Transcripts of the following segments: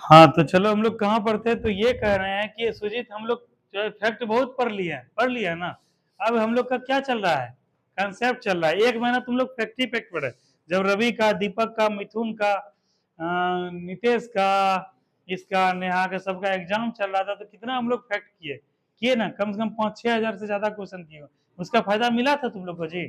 हाँ तो चलो हम लोग कहाँ पर थे, तो ये कह रहे हैं कि सुजीत हम लोग जो है फैक्ट बहुत पढ़ लिया है ना। अब हम लोग का क्या चल रहा है, कंसेप्ट चल रहा है। एक महीना तुम लोग फैक्ट ही फैक्ट पढ़े, जब रवि का, दीपक का, मिथुन का, नितेश का, इसका, नेहा का, सबका एग्जाम चल रहा था, तो कितना हम लोग फैक्ट किए किए ना, कम से कम 5-6 हजार से ज्यादा क्वेश्चन किए। उसका फायदा मिला था तुम लोग को जी,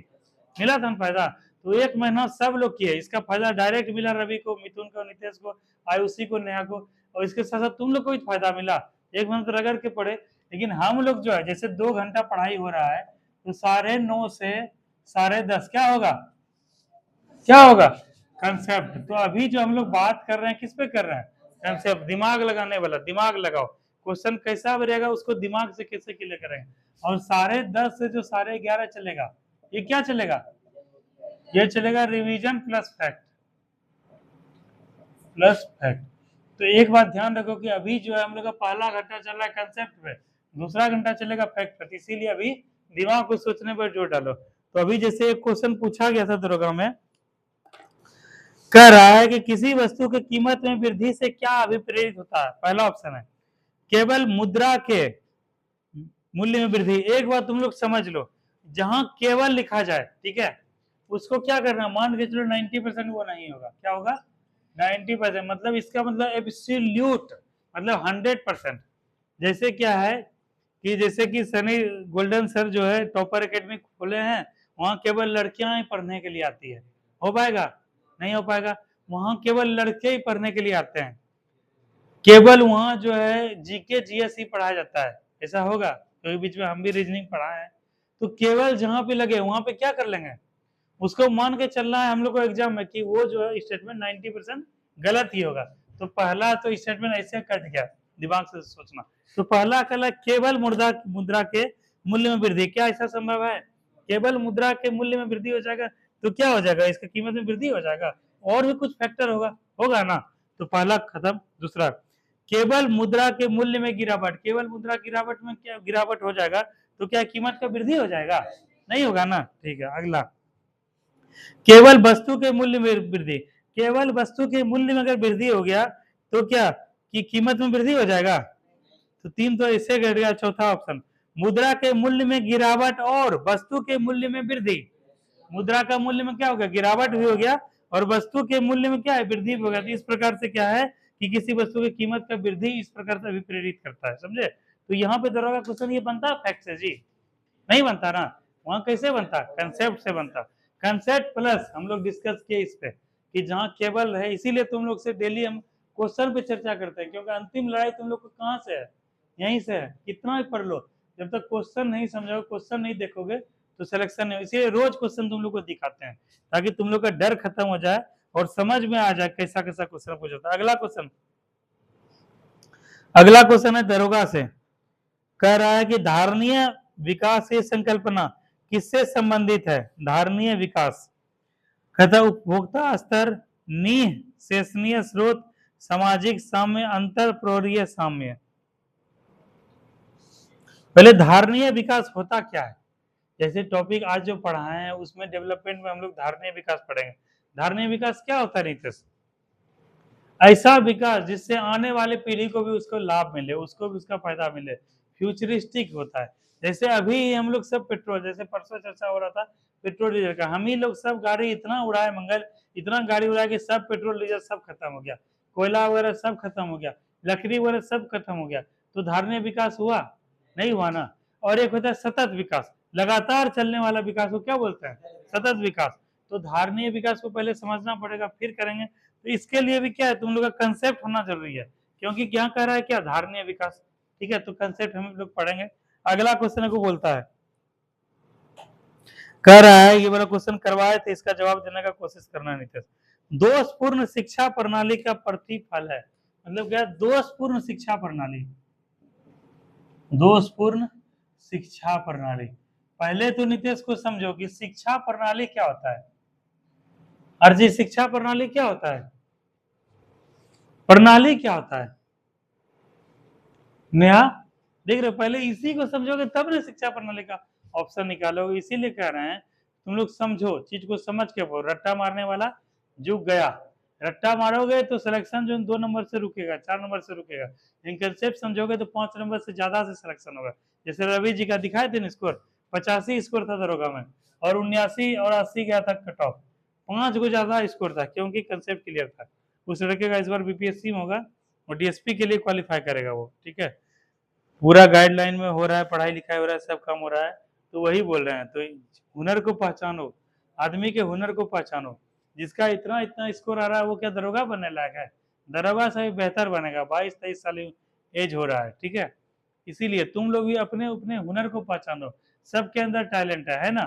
मिला था ना फायदा। तो एक महीना सब लोग किए, इसका फायदा डायरेक्ट मिला रवि को, मिथुन को, नितेश को, आयुषी को, नेहा को, और इसके साथ साथ तुम लोग को भी फायदा मिला। एक महीना तो रगड़ के पढ़े, लेकिन हम लोग जो है जैसे 2 घंटा पढ़ाई हो रहा है, तो 9:30 से 10:30 क्या होगा, क्या होगा, कंसेप्ट। तो अभी जो हम लोग बात कर रहे हैं किस पे कर रहे हैं, कंसेप्ट, दिमाग लगाने वाला, दिमाग लगाओ। क्वेश्चन कैसा रहेगा उसको दिमाग से कैसे क्लियर करेंगे। और 10:30 से जो 11:30 चलेगा, ये क्या चलेगा, ये चलेगा revision plus fact, plus fact. तो एक बात ध्यान रखो कि अभी जो है हम लोग का पहला घंटा चल रहा है कंसेप्ट पे, दूसरा घंटा चलेगा फैक्ट पे, इसीलिए अभी दिमाग को सोचने पर जोर डालो। तो अभी जैसे एक क्वेश्चन पूछा गया था दरोगा में, कह रहा है कि किसी वस्तु की कीमत में वृद्धि से क्या अभिप्रेरित होता है। पहला ऑप्शन है केवल मुद्रा के मूल्य में वृद्धि। एक बात तुम लोग समझ लो, जहां केवल लिखा जाए, ठीक है, उसको क्या करना, मान के चलो 90% वो नहीं होगा, क्या होगा, 90%, मतलब इसका मतलब एब्सोल्यूट, मतलब 100%। जैसे क्या है कि जैसे कि सनी गोल्डन सर जो है टॉपर एकेडमी खोले हैं, वहां केवल लड़कियां ही पढ़ने के लिए आती है, हो पाएगा, नहीं हो पाएगा। वहां केवल लड़के ही पढ़ने के लिए आते हैं, केवल वहां जो है जीके जीएस ही पढ़ाया जाता है, ऐसा होगा, क्योंकि बीच में हम भी रीजनिंग पढ़ाए हैं। तो केवल जहां पे लगे वहां पे क्या कर लेंगे, उसको मान के चलना है हम लोग को एग्जाम में कि वो जो है स्टेटमेंट 90% गलत ही होगा। तो पहला तो स्टेटमेंट ऐसे कट गया, दिमाग से सोचना। तो पहला कला केवल मुद्रा मुद्रा के मूल्य में वृद्धि, क्या ऐसा संभव है, केवल मुद्रा के मूल्य में वृद्धि हो जाएगा, तो क्या हो जाएगा, इसका कीमत में वृद्धि हो जाएगा, और भी कुछ फैक्टर होगा, होगा ना। तो पहला खत्म। दूसरा, केवल मुद्रा के मूल्य में गिरावट, केवल मुद्रा गिरावट में क्या गिरावट हो जाएगा, तो क्या कीमत का वृद्धि हो जाएगा, नहीं होगा ना। ठीक है, अगला, केवल वस्तु के मूल्य में वृद्धि, केवल वस्तु के मूल्य में अगर वृद्धि हो गया तो क्या कि कीमत में वृद्धि हो जाएगा, तो 3 तो ऐसे घट गया। चौथा ऑप्शन, मुद्रा के मूल्य में गिरावट और वस्तु के मूल्य में वृद्धि, मुद्रा का मूल्य में क्या हो गया, गिरावट भी हो गया, और वस्तु के मूल्य में क्या है, वृद्धि भी हो गया। तो इस प्रकार से क्या है कि किसी वस्तु की कीमत का वृद्धि इस प्रकार से अभिप्रेरित करता है, समझे। तो यहाँ पे दरोगा क्वेश्चन ये बनता है फैक्ट से जी, नहीं बनता ना। वहां कैसे बनता, कंसेप्ट से बनता। कंसेप्ट प्लस हम लोग डिस्कस किए इस पे कि जहाँ केवल है, इसीलिए तुम लोग से डेली हम क्वेश्चन पे चर्चा करते हैं, क्योंकि अंतिम लड़ाई तुम लोग को कहाँ से है, यहीं से है। कितना भी पढ़ लो, जब तक क्वेश्चन नहीं समझोगे, क्वेश्चन नहीं देखोगे, तो सिलेक्शन नहीं। इसीलिए रोज क्वेश्चन तुम लोग को दिखाते हैं, ताकि तुम लोग का डर खत्म हो जाए और समझ में आ जाए कैसा कैसा क्वेश्चन पूछा था। अगला क्वेश्चन, अगला क्वेश्चन है दरोगा से, कह रहा है कि धारणीय विकास की संकल्पना किससे संबंधित है, धारणीय विकास, कहता उपभोक्ता स्तर, नीह शेषनीय स्रोत, सामाजिक साम्य, अंतर प्रोरीय साम्य। पहले धारणीय विकास होता क्या है, जैसे टॉपिक आज जो पढ़ाए हैं उसमें डेवलपमेंट में हम लोग धारणीय विकास पढ़ेंगे। धारणीय विकास क्या होता है नीतीश, ऐसा विकास जिससे आने वाले पीढ़ी को भी उसको लाभ मिले, उसको भी उसका फायदा मिले, फ्यूचरिस्टिक होता है। जैसे अभी हम लोग सब पेट्रोल, जैसे परसों चर्चा हो रहा था पेट्रोल डीजल का, हम ही लोग सब गाड़ी इतना उड़ाए मंगल, इतना गाड़ी उड़ाए कि सब पेट्रोल डीजल सब खत्म हो गया, कोयला वगैरह सब खत्म हो गया, लकड़ी वगैरह सब खत्म हो गया। तो धारणीय विकास हुआ, नहीं हुआ ना। और एक होता है सतत विकास, लगातार चलने वाला विकास को क्या बोलते हैं, सतत विकास। तो धारणीय विकास को पहले समझना पड़ेगा, फिर करेंगे। तो इसके लिए भी क्या है, तुम लोग का कंसेप्ट होना जरूरी है, क्योंकि क्या कह रहा है, क्या धारणीय विकास, ठीक है। तो कंसेप्ट हम लोग पढ़ेंगे। अगला क्वेश्चन को बोलता है, कह रहा है ये वाला क्वेश्चन करवाए थे, इसका जवाब देने का कोशिश करना नीतीश। दोषपूर्ण शिक्षा प्रणाली का प्रतिफल है, मतलब क्या, दोषपूर्ण शिक्षा प्रणाली, दोषपूर्ण शिक्षा प्रणाली। पहले तो नीतीश को समझो कि शिक्षा प्रणाली क्या होता है, अर्जी शिक्षा प्रणाली क्या होता है, प्रणाली क्या होता है, नेहा देख रहे हो, पहले इसी को समझोगे तब ना शिक्षा प्रणाली का ऑप्शन निकालोगे। इसीलिए कह रहे हैं तुम लोग समझो, चीज को समझ के बोलो, रट्टा मारने वाला जुग गया। रट्टा मारोगे तो सिलेक्शन जो 2 नंबर से रुकेगा, 4 नंबर से रुकेगा, लेकिन कंसेप्ट समझोगे तो 5 नंबर से ज्यादा से सिलेक्शन होगा। जैसे रवि जी का दिखाए थे ना स्कोर, 85 स्कोर था दरोगा में, और 79 और 80 गया था कट ऑफ, 5 को ज्यादा स्कोर था, क्योंकि कंसेप्ट क्लियर था। उस लड़के का इस बार बीपीएससी में होगा और डीएसपी के लिए क्वालिफाई करेगा वो, ठीक है। पूरा गाइडलाइन में हो रहा है, पढ़ाई लिखाई हो रहा है, सब काम हो रहा है, तो वही बोल रहे हैं। तो हुनर को पहचानो, आदमी के हुनर को पहचानो। जिसका इतना इतना स्कोर आ रहा है वो क्या दरोगा बनने लायक है? दरोगा से भी बेहतर बनेगा, 22-23 साल एज हो रहा है, ठीक है। इसीलिए तुम लोग भी अपने अपने हुनर को पहचानो, सबके अंदर टैलेंट है ना,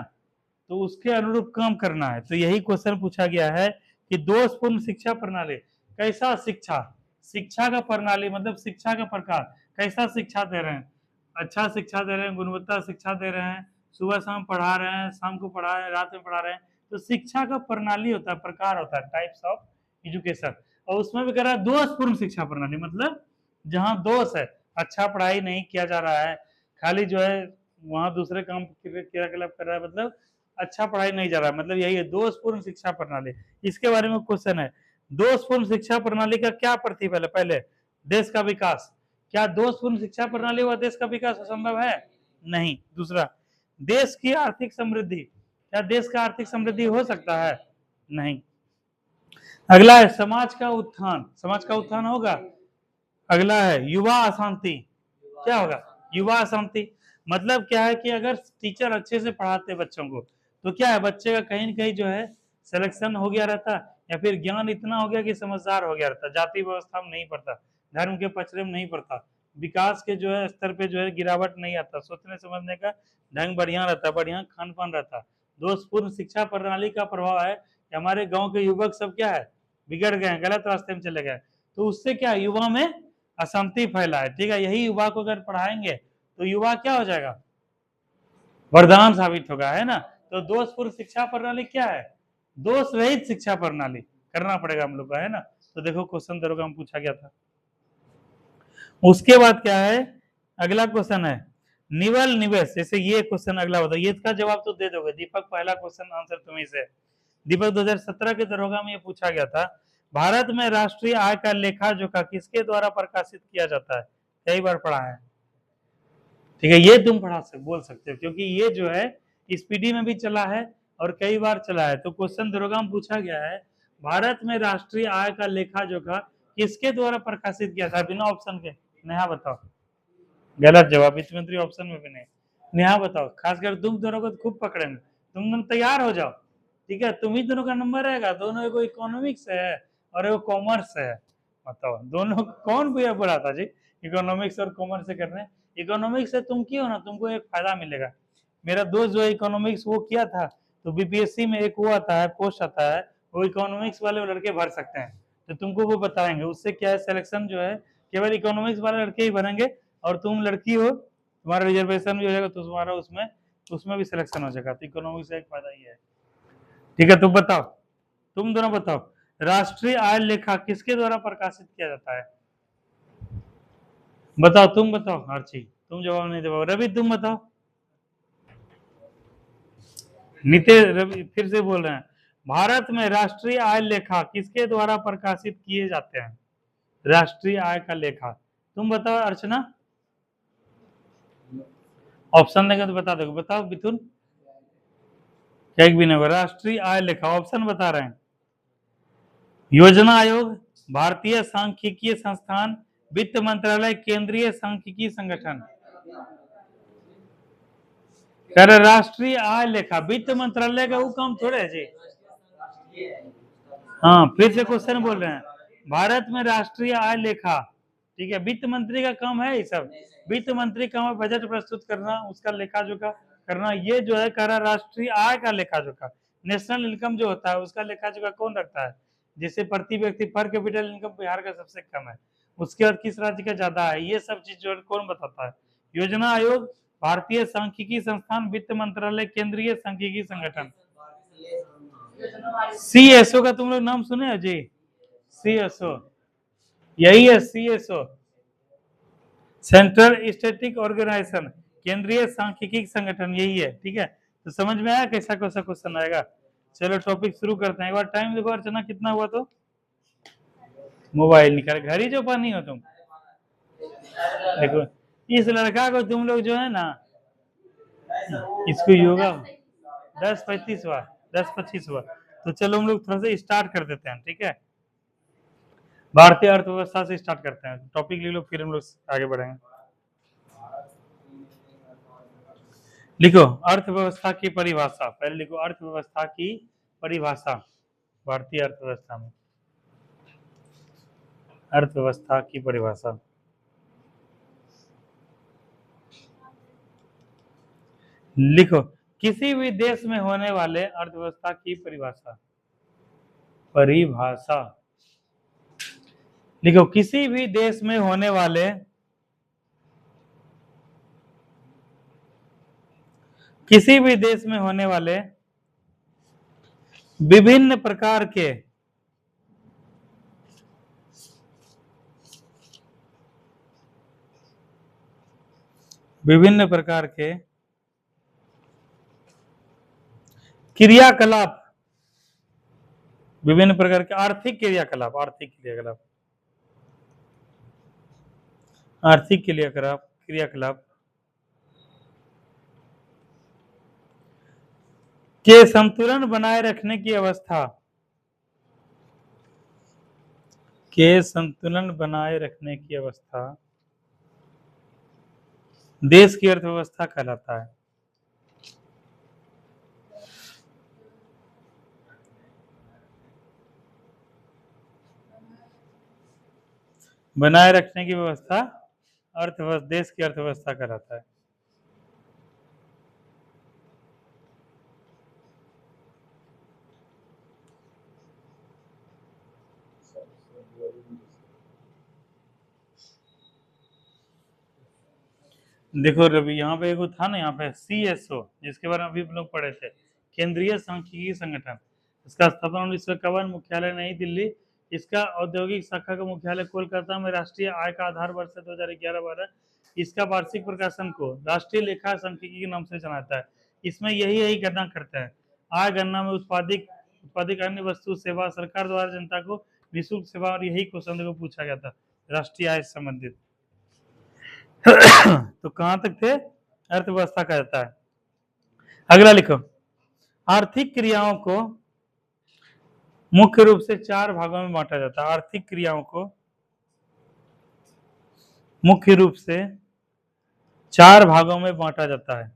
तो उसके अनुरूप काम करना है। तो यही क्वेश्चन पूछा गया है कि दोषपूर्ण शिक्षा प्रणाली कैसा शिक्षा, शिक्षा का प्रणाली मतलब शिक्षा का प्रकार, कैसा शिक्षा दे रहे हैं, अच्छा शिक्षा दे रहे हैं, गुणवत्ता शिक्षा दे रहे हैं, सुबह शाम पढ़ा रहे हैं, शाम को पढ़ा रहे हैं, रात में पढ़ा रहे हैं। तो शिक्षा का प्रणाली होता है, प्रकार होता है, टाइप्स ऑफ एजुकेशन। और उसमें भी कह रहा है दोषपूर्ण शिक्षा प्रणाली, मतलब जहाँ दोष है, अच्छा पढ़ाई नहीं किया जा रहा है, खाली जो है वहां दूसरे काम क्रियाकलाप कर रहा है, मतलब अच्छा पढ़ाई नहीं जा रहा है, मतलब यही है दोषपूर्ण शिक्षा प्रणाली। इसके बारे में क्वेश्चन है, दोषपूर्ण शिक्षा प्रणाली का क्या प्रतिफल है? पहले देश का विकास, क्या दोषपूर्ण शिक्षा प्रणाली व देश का विकास असंभव है? नहीं। दूसरा, देश की आर्थिक समृद्धि, क्या देश का आर्थिक समृद्धि हो सकता है? नहीं। अगला है समाज का उत्थान, समाज का उत्थान होगा। अगला है युवा अशांति, क्या होगा? युवा अशांति मतलब क्या है कि अगर टीचर अच्छे से पढ़ाते बच्चों को तो क्या है, बच्चे का कहीं न कहीं जो है सिलेक्शन हो गया रहता, या फिर ज्ञान इतना हो गया कि समझदार हो गया रहता, जाति व्यवस्था में नहीं पड़ता, धर्म के पचड़े में नहीं पड़ता, विकास के जो है स्तर पे जो है गिरावट नहीं आता, सोचने समझने का ढंग बढ़िया रहता, बढ़िया खान पान रहता। दोषपूर्ण शिक्षा प्रणाली का प्रभाव है कि हमारे गाँव के युवक सब क्या है, बिगड़ गए हैं, गलत रास्ते में चले गए, तो उससे क्या युवा में अशांति फैला है, ठीक है। यही युवा को अगर पढ़ाएंगे तो युवा क्या हो जाएगा, वरदान साबित होगा, है ना। तो दोषपूर्ण शिक्षा प्रणाली क्या है, दोष रहित शिक्षा प्रणाली करना पड़ेगा हम लोग का, है ना। तो देखो क्वेश्चन दरोगा में पूछा गया था। उसके बाद क्या है, अगला क्वेश्चन है निवल निवेश, जैसे ये क्वेश्चन अगला होता है, ये इसका जवाब तो दे दोगे दीपक, पहला क्वेश्चन आंसर तुम्ही से। दीपक 2017 के दरोगा में ये पूछा गया था, भारत में राष्ट्रीय आय का लेखा जोखा किसके द्वारा प्रकाशित किया जाता है? कई बार पढ़ा है, ठीक है, ये तुम पढ़ा बोल सकते हो, क्योंकि ये जो है स्पीडी में भी चला है और कई बार चला है। तो क्वेश्चन दरोगा में पूछा गया है, भारत में राष्ट्रीय आय का लेखा जोखा किसके द्वारा प्रकाशित किया था? बिना ऑप्शन के नेहा बताओ। गलत जवाब, वित्त मंत्री ऑप्शन में भी नहीं। नेहा बताओ, खासकर तुम दोनों को खूब पकड़ेंगे, तुम दोनों तैयार हो जाओ, ठीक है। तुम ही दोनों का नंबर रहेगा, दोनों को इकोनॉमिक्स है और एगो कॉमर्स है। बताओ दोनों कौन भैया पढ़ा था जी, इकोनॉमिक्स और कॉमर्स से करने? इकोनॉमिक्स से तुम क्यों ना, तुमको एक फायदा मिलेगा। मेरा दोस्त जो है इकोनॉमिक्स वो किया था, तो बीपीएससी में एक वो आता है, पोस्ट आता है, वो इकोनॉमिक्स वाले लड़के भर सकते हैं, तो तुमको वो बताएंगे। उससे क्या है, सिलेक्शन जो है केवल इकोनॉमिक्स वाले लड़के ही भरेंगे, और तुम लड़की हो, तुम्हारा रिजर्वेशन भी हो जाएगा, तो तुम्हारा उसमें उसमें भी सिलेक्शन हो जाएगा। तो इकोनॉमिक्स का एक फायदा ये है, ठीक है। तुम बताओ, तुम दोनों बताओ, राष्ट्रीय आय लेखा किसके द्वारा प्रकाशित किया जाता है? बताओ, तुम बताओ, आर्ची तुम जवाब नहीं दे पाओ, रवि तुम बताओ। नितेश, रवि फिर से बोल रहे हैं, भारत में राष्ट्रीय आय लेखा किसके द्वारा प्रकाशित किए जाते हैं? राष्ट्रीय आय का लेखा तुम बताओ। अर्चना, ऑप्शन देंगे तो बता दोगे, बताओ। मिथुन, एक भी नहीं होगा। राष्ट्रीय आय लेखा ऑप्शन बता रहे हैं, योजना आयोग, भारतीय सांख्यिकीय संस्थान, वित्त मंत्रालय, केंद्रीय सांख्यिकी संगठन। कह रहे राष्ट्रीय आय लेखा, वित्त मंत्रालय का वो काम थोड़े है जी। हाँ, फिर से क्वेश्चन बोल रहे हैं, भारत में राष्ट्रीय आय लेखा, ठीक है, वित्त मंत्री का काम है ये सब। वित्त मंत्री का काम है बजट प्रस्तुत करना, उसका लेखा जोखा करना। ये जो है कह रहा राष्ट्रीय आय का लेखा जोखा, नेशनल इनकम जो होता है उसका लेखा जोखा कौन रखता है? जैसे प्रति व्यक्ति पर कैपिटल इनकम बिहार का सबसे कम है, उसके बाद किस राज्य का ज्यादा है, ये सब चीज जो कौन बताता है? योजना आयोग, भारतीय सांख्यिकी संस्थान, वित्त मंत्रालय, केंद्रीय सांख्यिकी संगठन। सीएसओ का तुम लोग नाम सुने हैं जी? सीएसओ यही है, सीएसओ सेंट्रल स्टैटिस्टिक ऑर्गेनाइजेशन, केंद्रीय सांख्यिकी संगठन, यही है, ठीक है। तो समझ में आया कैसा कैसा क्वेश्चन आएगा। चलो टॉपिक शुरू करते हैं। एक बार टाइम देखो अर्चना कितना हुआ, तो मोबाइल निकाल, घड़ी जो पानी हो तुम। देखो इस लड़का को तुम लोग जो है ना, इसको योगा 10-25 हुआ, 10-25 हुआ। तो चलो हम लोग थोड़ा सा स्टार्ट कर देते हैं, ठीक है। भारतीय अर्थव्यवस्था से स्टार्ट करते हैं, टॉपिक ले लो, फिर हम लोग आगे बढ़ेंगे। लिखो अर्थव्यवस्था की परिभाषा, पहले लिखो अर्थव्यवस्था की परिभाषा। भारतीय अर्थव्यवस्था में अर्थव्यवस्था की परिभाषा, लिखो किसी भी देश में होने वाले अर्थव्यवस्था की परिभाषा। परिभाषा लिखो किसी भी देश में होने वाले, किसी भी देश में होने वाले विभिन्न प्रकार के विभिन्न प्रकार के क्रियाकलाप, विभिन्न प्रकार के आर्थिक क्रियाकलाप, आर्थिक क्रियाकलाप, आर्थिक क्रियाकलाप, क्रियाकलाप के संतुलन बनाए रखने की अवस्था, के संतुलन बनाए रखने की अवस्था देश की अर्थव्यवस्था कहलाता है। बनाए रखने की व्यवस्था अर्थव्यवस्था, देश की अर्थव्यवस्था कहलाता है। देखो रवि, यहाँ पे एक था ना, यहाँ पे CSO, जिसके बारे में अभी हम लोग पढ़े थे, केंद्रीय सांख्यिकी संगठन। इसका स्थापना 1951, मुख्यालय नई दिल्ली। इसका औद्योगिक शाखा का मुख्यालय कोलकाता में। राष्ट्रीय आय का आधार वर्ष 2011-12। इसका वार्षिक प्रकाशन को राष्ट्रीय लेखा सांख्यिकी के नाम से जाना जाता है। इसमें यही गणना करता है। आय गणना में उत्पादित अन्य वस्तु सेवा, सरकार द्वारा जनता को निःशुल्क सेवा, और यही क्वेश्चन को पूछा गया था राष्ट्रीय आय से संबंधित। तो कहां तक थे, अर्थव्यवस्था कहता है। अगला लिखो आर्थिक क्रियाओं को मुख्य रूप से 4 भागों में बांटा जाता है। आर्थिक क्रियाओं को मुख्य रूप से 4 भागों में बांटा जाता है।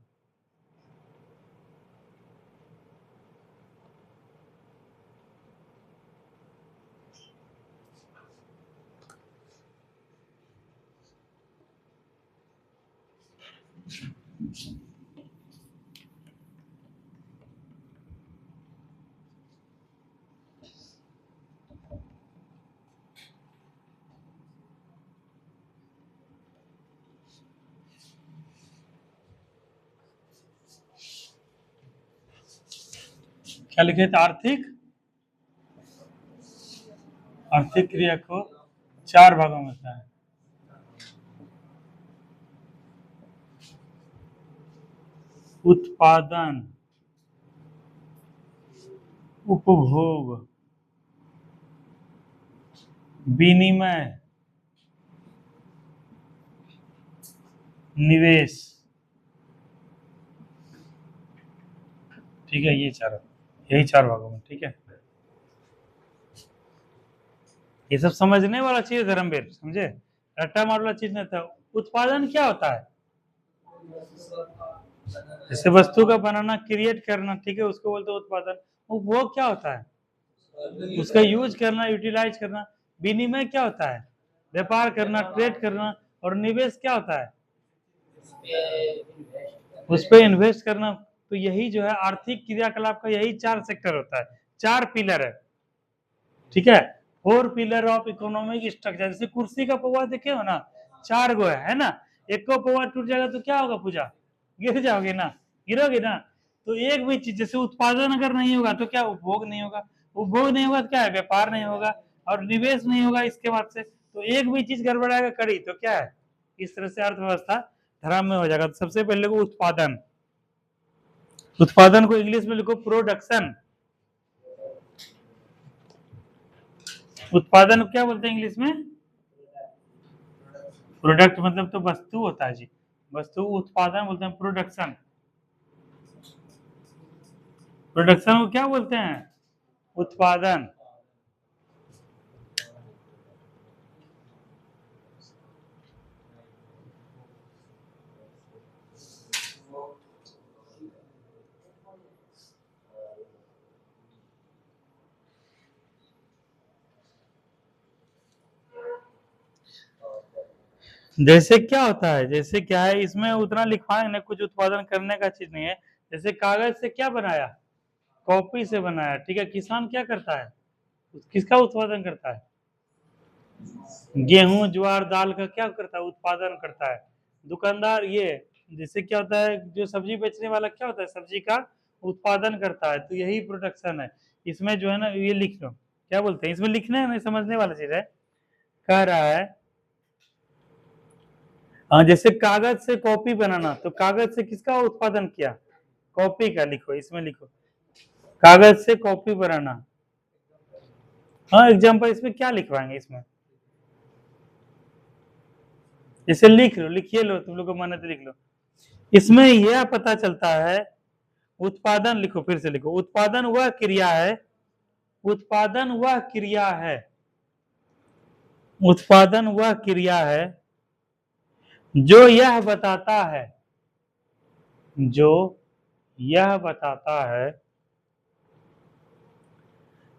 क्या लिखे थे, आर्थिक क्रिया को 4 भागों में होता है। उत्पादन, उपभोग, विनिमय, निवेश। ठीक है, यही 4 भागों में, ठीक है। ये सब समझने वाला चीज है धर्मवीर, समझे, रट्टा मार वाला चीज नहीं था। उत्पादन क्या होता है, जैसे वस्तु का बनाना, क्रिएट करना, ठीक है, उसको बोलते हैं उत्पादन। उपभोग क्या होता है, उसका यूज करना, यूटिलाइज करना। विनिमय क्या होता है, व्यापार करना, ट्रेड करना। और निवेश क्या होता है, उस पर इन्वेस्ट करना। तो यही जो है आर्थिक क्रियाकलाप का यही 4 सेक्टर होता है, 4 पिलर है, ठीक है। 4 पिलर ऑफ इकोनॉमिक स्ट्रक्चर। जैसे कुर्सी का पौवा देखे हो ना, 4 गो है ना। एक को पौवा टूट जाएगा तो क्या होगा, पूजा गिर जाओगे ना, गिरोगे ना। तो एक भी चीज, जैसे उत्पादन अगर नहीं होगा तो क्या, उपभोग नहीं होगा। उपभोग नहीं होगा तो क्या है, व्यापार नहीं होगा, और निवेश नहीं होगा इसके बाद से। तो एक भी चीज गड़बड़ाएगा कड़ी तो क्या है, इस तरह से अर्थव्यवस्था धराम में हो जाएगा। तो सबसे पहले को उत्पादन, उत्पादन को इंग्लिश में लिखो प्रोडक्शन। उत्पादन क्या बोलते हैं इंग्लिश में? प्रोडक्ट मतलब तो वस्तु होता है जी, वस्तु उत्पादन बोलते हैं प्रोडक्शन। प्रोडक्शन को क्या बोलते हैं? उत्पादन। जैसे क्या होता है, जैसे क्या है इसमें उतना लिखवाएंगे ना, कुछ उत्पादन करने का चीज नहीं है। जैसे कागज से क्या बनाया? कॉपी से बनाया, ठीक है। किसान क्या करता है? किसका उत्पादन करता है? गेहूं ज्वार दाल का क्या करता है? उत्पादन करता है। दुकानदार ये, जैसे क्या होता है, जो सब्जी बेचने वाला क्या होता है? सब्जी का उत्पादन करता है। तो यही प्रोडक्शन है। इसमें जो है ना, ये लिख लो, क्या बोलते हैं इसमें, लिखने में समझने वाला चीज है। कह रहा है हाँ, जैसे कागज से कॉपी बनाना, तो कागज से किसका उत्पादन किया? कॉपी का। लिखो, इसमें लिखो, कागज से कॉपी बनाना। हाँ, एग्जाम्पल इसमें क्या लिखवाएंगे इसमें? इसे लिख लो, लिखिए लो, तुम लोग को मन है तो लिख लो। इसमें यह पता चलता है, उत्पादन लिखो, फिर से लिखो, उत्पादन वह क्रिया है, उत्पादन वह क्रिया है, उत्पादन वह क्रिया है जो यह बताता है, जो यह बताता है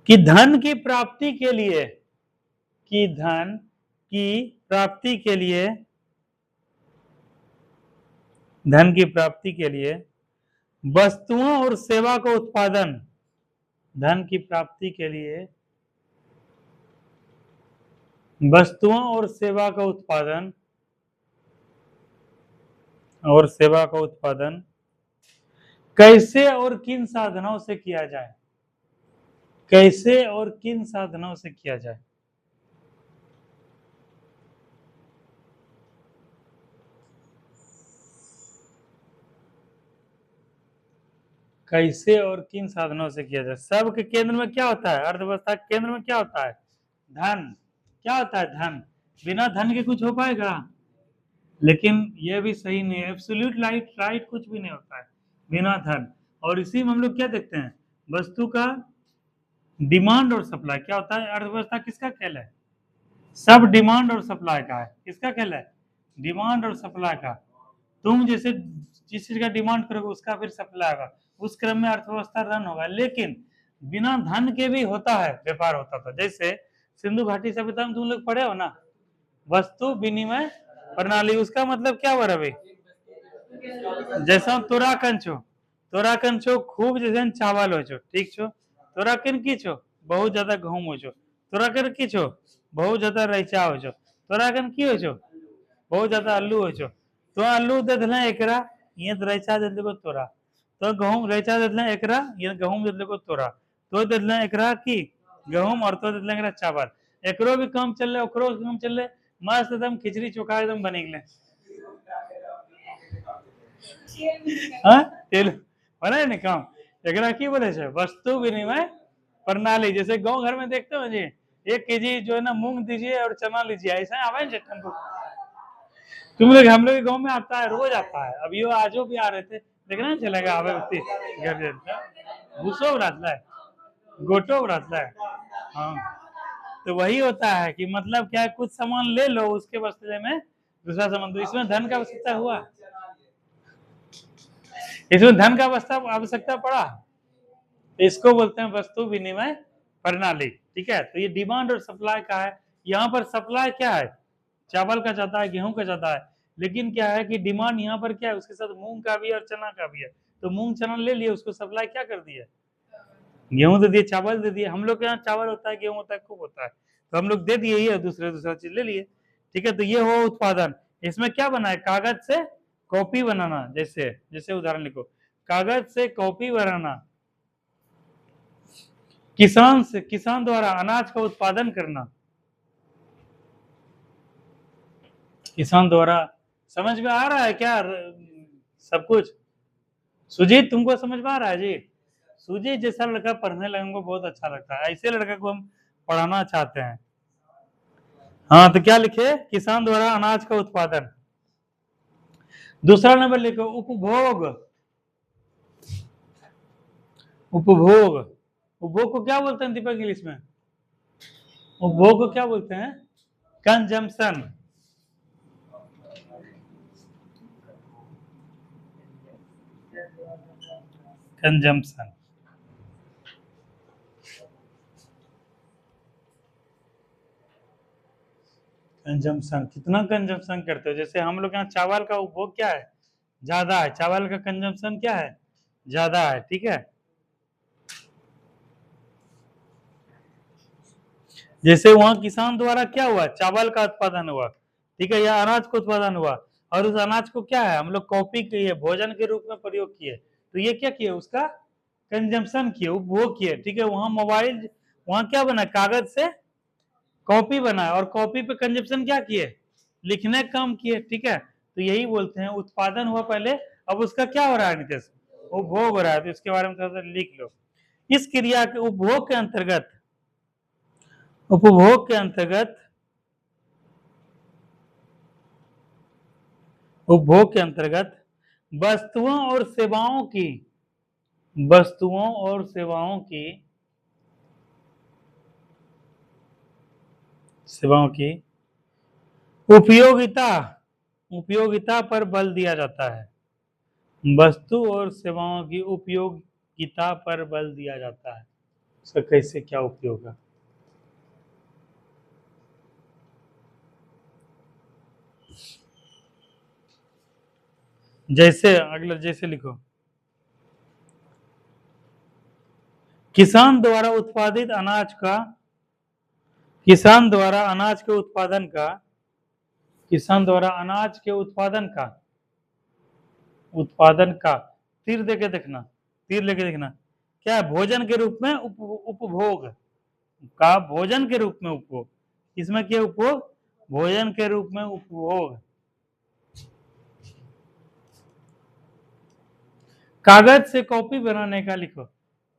कि धन की प्राप्ति के लिए, कि धन की प्राप्ति के लिए, धन की प्राप्ति के लिए वस्तुओं और सेवा का उत्पादन, धन की प्राप्ति के लिए वस्तुओं और सेवा का उत्पादन, और सेवा का उत्पादन कैसे और किन साधनों से किया जाए, कैसे और किन साधनों से किया जाए। कैसे और किन साधनों से किया जाए। सबके केंद्र में क्या होता है? अर्थव्यवस्था के केंद्र में क्या होता है? धन। क्या होता है? धन। बिना धन के कुछ हो पाएगा? लेकिन यह भी सही नहीं है, एब्सोल्यूट राइट कुछ भी नहीं होता है बिना धन। और इसी में हम लोग क्या देखते हैं, वस्तु का डिमांड और सप्लाई। क्या होता है? अर्थव्यवस्था किसका खेल है? सब डिमांड और सप्लाई का है। किसका खेल है? डिमांड और सप्लाई का। तुम जैसे जिस चीज का डिमांड करोगे उसका फिर सप्लाई होगा, उस क्रम में अर्थव्यवस्था रन होगा। लेकिन बिना धन के भी होता है, व्यापार होता था। जैसे सिंधु घाटी सभ्यता में तुम लोग पढ़े हो ना, वस्तु विनिमय प्रणाली। उसका मतलब क्या हुआ रवि? जैसा तोरा कन छो, तोरा कन छो खूब जैसे चावल हो छो, ठीक छो। तोरा कन की छो? बहुत ज्यादा गहूम हो छो। तोरा कन की छो? बहुत ज्यादा रैचा हो छो। तोरा कन की हो छो? बहुत ज्यादा आलू हो छो। तो आलू दे दिला एकरा, ये रैचा दे देको तोरा। तो गहूम रैचा दे दिला एकरा, ये गहूम दे देको तोरा। तो दे दिला एकरा की गहूम, और तो दे दिला एकरा चावल। एकरो भी कम चल रहे, ओकरो भी कम चल रहे, मस्त एकदम खिचड़ी चोखा एकदम बनी गए। हाँ, तेल बना ना काम। एकरा की बोले छे? वस्तु विनिमय प्रणाली। जैसे गांव घर में देखते हो जी, 1 केजी जो है ना मूंग दीजिए और चना लीजिए, ऐसा आवे ना टेम्पो। तुम लोग, हम लोग के गांव में आता है, रोज आता है। अभी वो आजो भी आ रहे थे, देखना चलेगा आवे उतनी घर भूसो रहता है, गोटो रहता है। हाँ, तो वही होता है कि मतलब क्या है, कुछ सामान ले लो, उसके बदले में दूसरा सामान दो। इसमें धन का आवश्यकता हुआ? इसमें धन का आवश्यकता पड़ा? इसको बोलते हैं वस्तु विनिमय प्रणाली, ठीक है। तो ये डिमांड और सप्लाई का है। यहाँ पर सप्लाई क्या है? चावल का जाता है, गेहूं का जाता है। लेकिन क्या है कि डिमांड यहाँ पर क्या है, उसके साथ मूंग का भी है और चना का भी है। तो मूंग चना ले लिए, उसको सप्लाई क्या कर दिया? गेहूं दे दिए, चावल दे दिए। हम लोग के यहाँ चावल होता है, गेहूं होता है, खूब होता है, तो हम लोग दे दिए, ये दूसरा चीज ले लिए, ठीक है। तो ये हो उत्पादन। इसमें क्या बना है? कागज से कॉपी बनाना। जैसे जैसे उदाहरण लिखो, कागज से कॉपी बनाना, किसान द्वारा अनाज का उत्पादन करना, किसान द्वारा। समझ में आ रहा है क्या सब कुछ? सुजीत, तुमको समझ में आ रहा है जी? सुजीत जैसा लड़का पढ़ने लगे हमको बहुत अच्छा लगता है। ऐसे लड़का को हम पढ़ाना चाहते हैं। हाँ, तो क्या लिखे? किसान द्वारा अनाज का उत्पादन। दूसरा नंबर लिखो उपभोग। उपभोग, उपभोग को क्या बोलते हैं दीपक इंग्लिश में? उपभोग को क्या बोलते हैं? कंजम्पशन। कंजम्पशन। कंजम्पशन, कितना कंजम्पशन करते हो? जैसे हम लोग यहाँ चावल का उपभोग क्या है? ज्यादा है। चावल का कंजम्पशन क्या है? ज्यादा है। ठीक है, जैसे वहां किसान द्वारा क्या हुआ? चावल का उत्पादन हुआ, ठीक है, या अनाज का उत्पादन हुआ, और उस अनाज को क्या है, हम लोग कॉपी किए, भोजन के रूप में प्रयोग किए, तो ये क्या किए? उसका कंजम्पशन किए, उपभोग किए। ठीक है, वहां मोबाइल, वहां क्या बना? कागज से कॉपी बनाया, और कॉपी पे कंजप्शन क्या किए? लिखने कम किए। ठीक है, तो यही बोलते हैं उत्पादन हुआ पहले, अब उसका क्या हो रहा है नीतीश? उपभोग हो रहा है। तो इसके बारे में थोड़ा सा लिख लो। इस क्रिया के उपभोग के अंतर्गत, उपभोग के अंतर्गत, उपभोग के अंतर्गत वस्तुओं और सेवाओं की, वस्तुओं और सेवाओं की, सेवाओं की उपयोगिता, उपयोगिता पर बल दिया जाता है। वस्तु और सेवाओं की उपयोगिता पर बल दिया जाता है। उसका कैसे क्या उपयोग है? जैसे अगला, जैसे लिखो, किसान द्वारा उत्पादित अनाज का, किसान द्वारा अनाज के उत्पादन का, किसान द्वारा अनाज के उत्पादन का, उत्पादन का, तीर देके देखना, तीर लेके देखना, क्या है? भोजन के रूप में उपभोग का, भोजन के रूप में उपभोग, इसमें क्या उपभोग? भोजन के रूप में उपभोग। कागज से कॉपी बनाने का लिखो,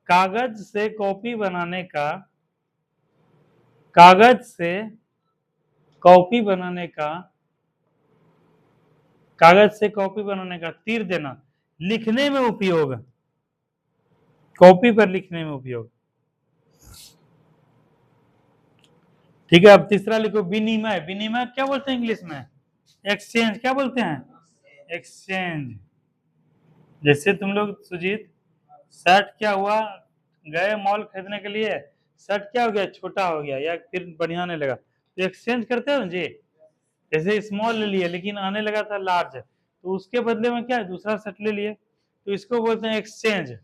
कागज से कॉपी बनाने का, कागज से कॉपी बनाने का, कागज से कॉपी बनाने का, तीर देना, लिखने में उपयोग, कॉपी पर लिखने में उपयोग। ठीक है, अब तीसरा लिखो विनिमय। विनिमय क्या बोलते हैं इंग्लिश में? एक्सचेंज। क्या बोलते हैं? एक्सचेंज। जैसे तुम लोग सुजीत, शर्ट क्या हुआ, गए मॉल खरीदने के लिए, शर्ट क्या हो गया? छोटा हो गया, या फिर बढ़िया नहीं लगा, तो एक्सचेंज करते हो जी। जैसे स्मॉल ले लिए, लेकिन आने लगा था लार्ज, तो उसके बदले में क्या है? दूसरा शर्ट ले लिए, तो इसको बोलते हैं एक्सचेंज।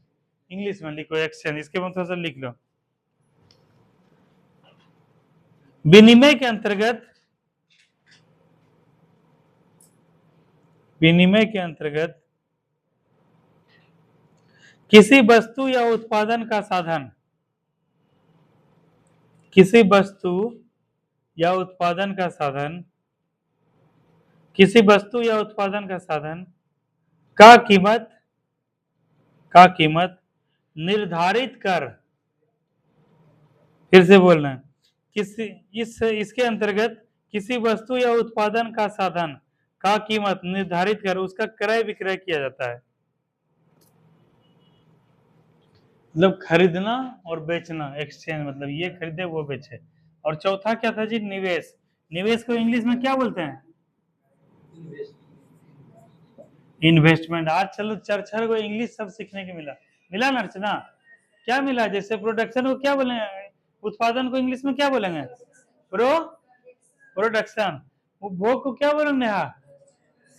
इंग्लिश में लिखो एक्सचेंज, इसके बाद थोड़ा सा लिख लो। विनिमय के अंतर्गत, विनिमय के अंतर्गत किसी वस्तु या उत्पादन का साधन, किसी वस्तु या उत्पादन का साधन, किसी वस्तु या उत्पादन का साधन का कीमत, का कीमत निर्धारित कर, फिर से बोलना है, किसी, इसके अंतर्गत किसी वस्तु या उत्पादन का साधन का कीमत निर्धारित कर उसका क्रय विक्रय किया जाता है। मतलब खरीदना और बेचना, एक्सचेंज, मतलब ये खरीदे वो बेचे। और चौथा क्या था जी? निवेश। निवेश को इंग्लिश में क्या बोलते हैं? इन्वेस्टमेंट। आज चलो चरचर को इंग्लिश सब सीखने के मिला, मिला ना अर्चना? क्या मिला? जैसे प्रोडक्शन को क्या बोलेंगे? उत्पादन को इंग्लिश में क्या बोलेंगे? प्रोडक्शन। उपभोग को क्या बोलेंगे? हाँ,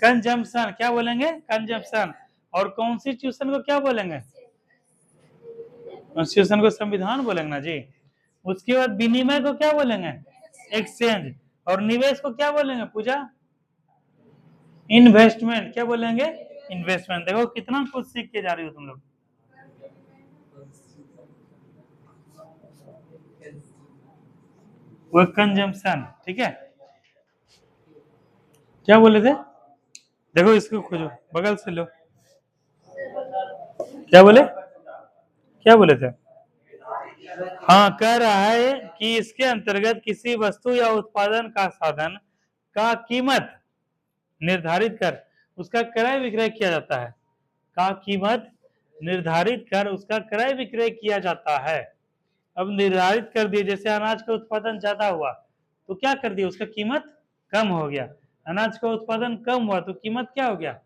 कंजम्पशन। क्या बोलेंगे? कंजम्पशन। और कॉन्स्टिट्यूशन को क्या बोलेंगे? कॉन्स्टिट्यूशन को संविधान बोलेंगे ना जी। उसके बाद विनिमय को क्या बोलेंगे? एक्सचेंज। और निवेश को क्या बोलेंगे पूजा? इन्वेस्टमेंट। क्या बोलेंगे? इन्वेस्टमेंट। देखो कितना कुछ सीख के जा रही हो तुम लोग। वो कंजम्पशन। ठीक है, क्या बोले थे? देखो इसको खोजो, बगल से लो। क्या बोले? क्या बोले थे? हाँ, कह रहा है कि इसके अंतर्गत किसी वस्तु या उत्पादन का साधन का कीमत निर्धारित कर उसका क्रय विक्रय किया जाता है। का कीमत निर्धारित कर उसका क्रय विक्रय किया जाता है। अब निर्धारित कर दिए, जैसे अनाज का उत्पादन ज्यादा हुआ तो क्या कर दिया, उसका कीमत कम हो गया। अनाज का उत्पादन कम हुआ तो कीमत क्या हो गया,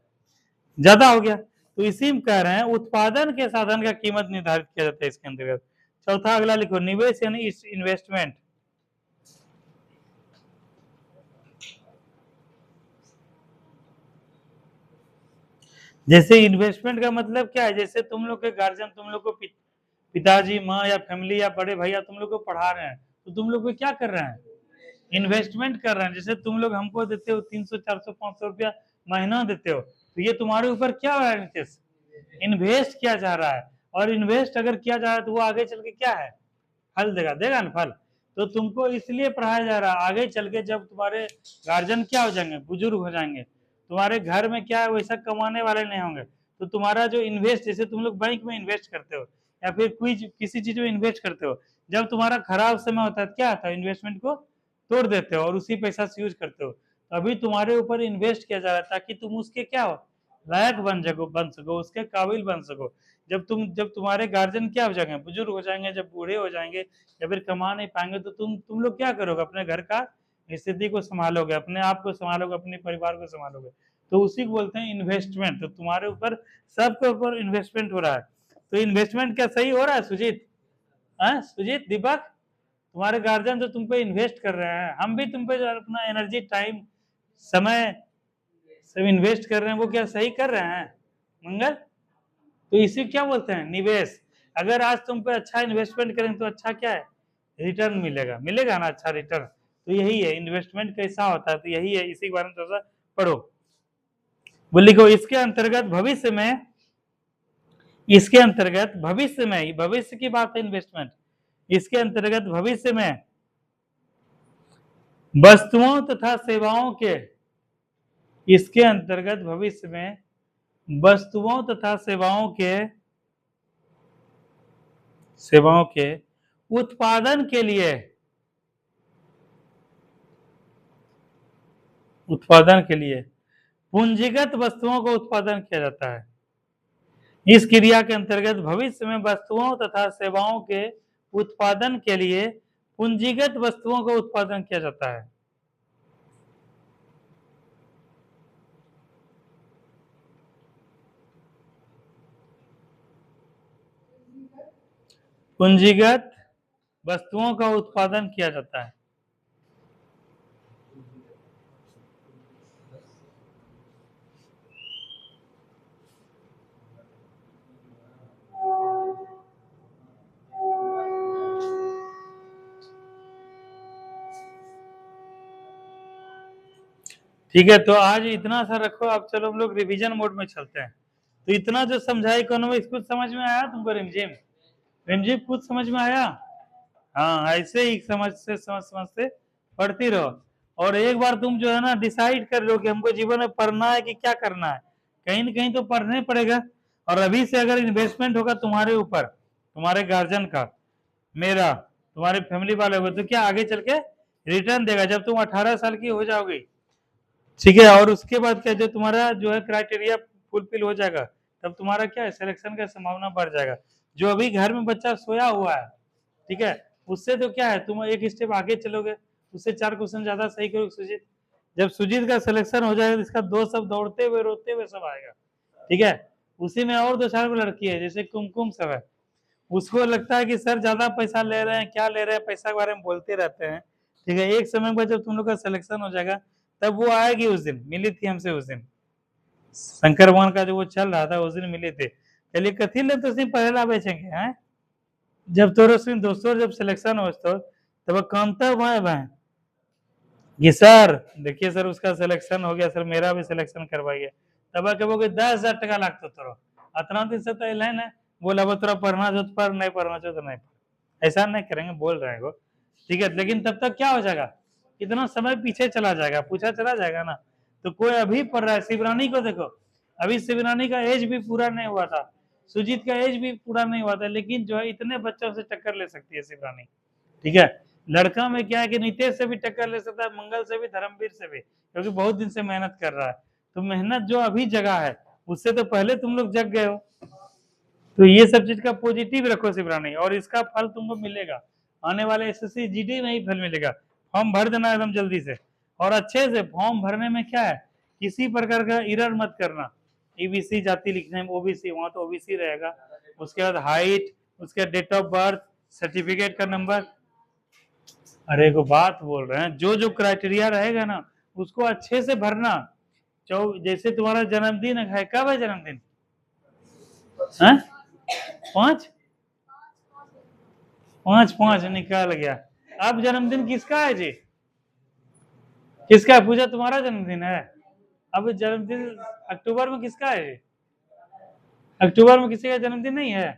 ज्यादा हो गया। तो इसी में कह रहे हैं उत्पादन के साधन का कीमत निर्धारित किया जाता है इसके अंतर्गत। चौथा अगला लिखो, निवेश यानी इन्वेस्टमेंट। जैसे इन्वेस्टमेंट का मतलब क्या है, जैसे तुम लोग के गार्जियन तुम लोग को पिताजी माँ या फैमिली या बड़े भैया तुम लोग को पढ़ा रहे हैं, तो तुम लोग को क्या कर रहे हैं, इन्वेस्टमेंट कर रहे हैं। जैसे तुम लोग हमको देते हो 300 400 500 रुपया महीना देते हो, तो ये तुम्हारे ऊपर क्या हो रहा है नितेश, इन्वेस्ट किया जा रहा है। और इन्वेस्ट अगर किया जा रहा है तो वो आगे चल के क्या है, फल देगा, देगा ना फल। तो तुमको इसलिए पढ़ाया जा रहा है, आगे चल के जब तुम्हारे गार्जियन क्या हो जाएंगे, बुजुर्ग हो जाएंगे, तुम्हारे घर में क्या है वैसा कमाने वाले नहीं होंगे, तो तुम्हारा जो इन्वेस्ट, जैसे तुम लोग बैंक में इन्वेस्ट करते हो या फिर कोई किसी चीज में इन्वेस्ट करते हो, जब तुम्हारा खराब समय होता है क्या होता है, इन्वेस्टमेंट को तोड़ देते हो और उसी पैसा से यूज करते हो। तो अभी तुम्हारे ऊपर इन्वेस्ट किया जा रहा है ताकि तुम उसके क्या हो, लायक बन सको, उसके काबिल बन सको। जब तुम्हारे गार्जियन क्या हो जाएंगे, बुजुर्ग हो जाएंगे, जब बूढ़े हो जाएंगे या फिर कमा नहीं पाएंगे, तो तुम लोग क्या करोगे, अपने घर का स्थिति को संभालोगे, अपने आप को संभालोगे, अपने परिवार को संभालोगे। तो उसी को बोलते हैं इन्वेस्टमेंट। तो तुम्हारे ऊपर सबके ऊपर इन्वेस्टमेंट हो रहा है। तो इन्वेस्टमेंट क्या सही हो रहा है सुजीत, सुजीत दीपक, तुम्हारे गार्जियन जो तुम पे इन्वेस्ट कर रहे हैं, हम भी तुम पे जो अपना एनर्जी टाइम समय सब इन्वेस्ट कर रहे हैं, वो क्या सही कर रहे हैं मंगल। तो इसी क्या बोलते हैं, निवेश। अगर आज तुम पे अच्छा इन्वेस्टमेंट करें तो अच्छा क्या है, रिटर्न मिलेगा, मिलेगा ना अच्छा रिटर्न। तो यही है इन्वेस्टमेंट कैसा होता है, तो यही है, इसी के बारे में थोड़ा सा पढ़ो। वो लिखो, इसके अंतर्गत भविष्य में, इसके अंतर्गत भविष्य में, भविष्य की बात है इन्वेस्टमेंट, इसके अंतर्गत भविष्य में वस्तुओं तथा सेवाओं के, इसके अंतर्गत भविष्य में वस्तुओं तथा सेवाओं के उत्पादन के लिए, पूंजीगत वस्तुओं का उत्पादन किया जाता है। इस क्रिया के अंतर्गत भविष्य में वस्तुओं तथा सेवाओं के उत्पादन के लिए पूंजीगत वस्तुओं का उत्पादन किया जाता है। पूंजीगत वस्तुओं का उत्पादन किया जाता है। ठीक है, तो आज इतना सा रखो। अब चलो हम लोग रिवीजन मोड में चलते हैं। तो इतना जो समझा इकोनॉमिक्स कुछ समझ में आया तुमको रिमझिम, रिमझिम कुछ समझ में आया। हाँ, ऐसे ही समझते पढ़ती रहो। और एक बार तुम जो है ना डिसाइड कर लो कि हमको जीवन में पढ़ना है कि क्या करना है, कहीं ना कहीं तो पढ़ने पड़ेगा। और अभी से अगर इन्वेस्टमेंट होगा तुम्हारे ऊपर, तुम्हारे गार्जियन का, मेरा, तुम्हारे फैमिली वाले होगा, तो क्या आगे चल के रिटर्न देगा जब तुम 18 साल की हो जाओगे। ठीक है, और उसके बाद क्या, जो तुम्हारा जो है क्राइटेरिया फुलफिल हो जाएगा, तब तुम्हारा क्या है, सिलेक्शन का संभावना बढ़ जाएगा। जो अभी घर में बच्चा सोया हुआ है, ठीक है, उससे तो क्या है, तुम एक स्टेप आगे चलोगे, उससे 4 क्वेश्चन ज्यादा सही करोगे सुजीत। जब सुजीत का सिलेक्शन हो जाएगा तो इसका 2 सब दौड़ते हुए रोते हुए सब आएगा। ठीक है, उसी में और 2-4 लड़की है जैसे कुमकुम सब है, उसको लगता है कि सर ज्यादा पैसा ले रहे हैं, क्या ले रहे हैं, पैसा के बारे में बोलते रहते हैं। ठीक है, एक समय पर जब तुम लोग का सिलेक्शन हो जाएगा तब वो आएगी। उस दिन मिली थी हमसे, उस दिन शंकर भगवान का जो वो चल रहा था उस दिन मिले थे। चलिए कथी ले तो पहला बेचेंगे हैं, जब तोरो दोस्तों जब सिलेक्शन हो तो तब कामता भाई भाई ये सर देखिए सर उसका सिलेक्शन हो गया सर, मेरा भी सिलेक्शन करवाइए। तब कहोगे 10,000 टका लागतो तोरो, अतना दिन से तो एलाइन है, बोला वो तोरा पढ़ना जो तो पढ़, नहीं पढ़ना जो तो नहीं पढ़। ऐसा नहीं करेंगे, बोल रहे हैं। ठीक है, लेकिन तब तक क्या हो जाएगा, इतना समय पीछे चला जाएगा, पूछा चला जाएगा ना। तो कोई अभी पढ़ रहा है, शिवरानी को देखो, अभी शिवरानी का एज भी पूरा नहीं हुआ था, सुजीत का एज भी पूरा नहीं हुआ था, लेकिन जो है इतने बच्चों से टक्कर ले सकती है शिवरानी। ठीक है, लड़का में क्या है कि नितेश से भी टक्कर ले सकता है, मंगल से भी, धर्मवीर से भी, क्योंकि बहुत दिन से मेहनत कर रहा है। तो मेहनत जो अभी जगा है उससे तो पहले तुम लोग जग गए हो। तो ये सब चीज का पॉजिटिव रखो शिवरानी, और इसका फल तुमको मिलेगा आने वाले एसएससी जीडी में ही फल मिलेगा। फॉर्म भर देना एकदम जल्दी से, और अच्छे से फॉर्म भरने में क्या है, किसी प्रकार का एरर मत करना। ईबीसी जाति लिखने में ओबीसी, वहां तो ओबीसी रहेगा। उसके बाद हाइट, उसके डेट ऑफ बर्थ, सर्टिफिकेट का नंबर। अरे को बात बोल रहे हैं, जो जो क्राइटेरिया रहेगा ना उसको अच्छे से भरना। जैसे तुम्हारा जन्मदिन है, कब है जन्मदिन? है 5 5 निकाल गया। अब जन्मदिन किसका है जी? किसका है? पूजा तुम्हारा जन्मदिन है। अब जन्मदिन अक्टूबर में किसका है जी? अक्टूबर में किसी का जन्मदिन नहीं है।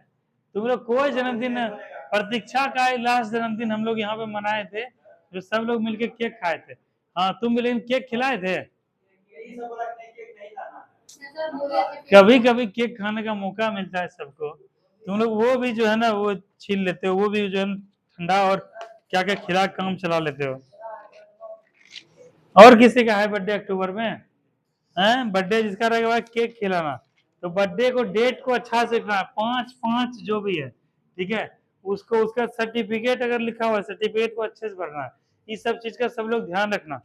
तुम लोग कोई जन्मदिन, प्रतीक्षा का लास्ट जन्मदिन हम लोग यहाँ पे मनाए थे, जो सब लोग मिलके केक खाए थे। हाँ तुम भी लेकिन केक खिलाए थे। कभी कभी केक खाने का मौका मिलता है सबको, तुम लोग वो भी जो है ना वो छीन लेते हो, वो भी जो है ठंडा और क्या क्या खिला काम चला लेते हो। और किसी का है बर्थडे अक्टूबर में? है बर्थडे जिसका रहेगा केक खिलाना। तो बर्थडे को डेट को अच्छा से लिखना है, 5/5 जो भी है, ठीक है। उसको उसका सर्टिफिकेट अगर लिखा हुआ है, सर्टिफिकेट को अच्छे से भरना है। इस सब चीज का सब लोग ध्यान रखना।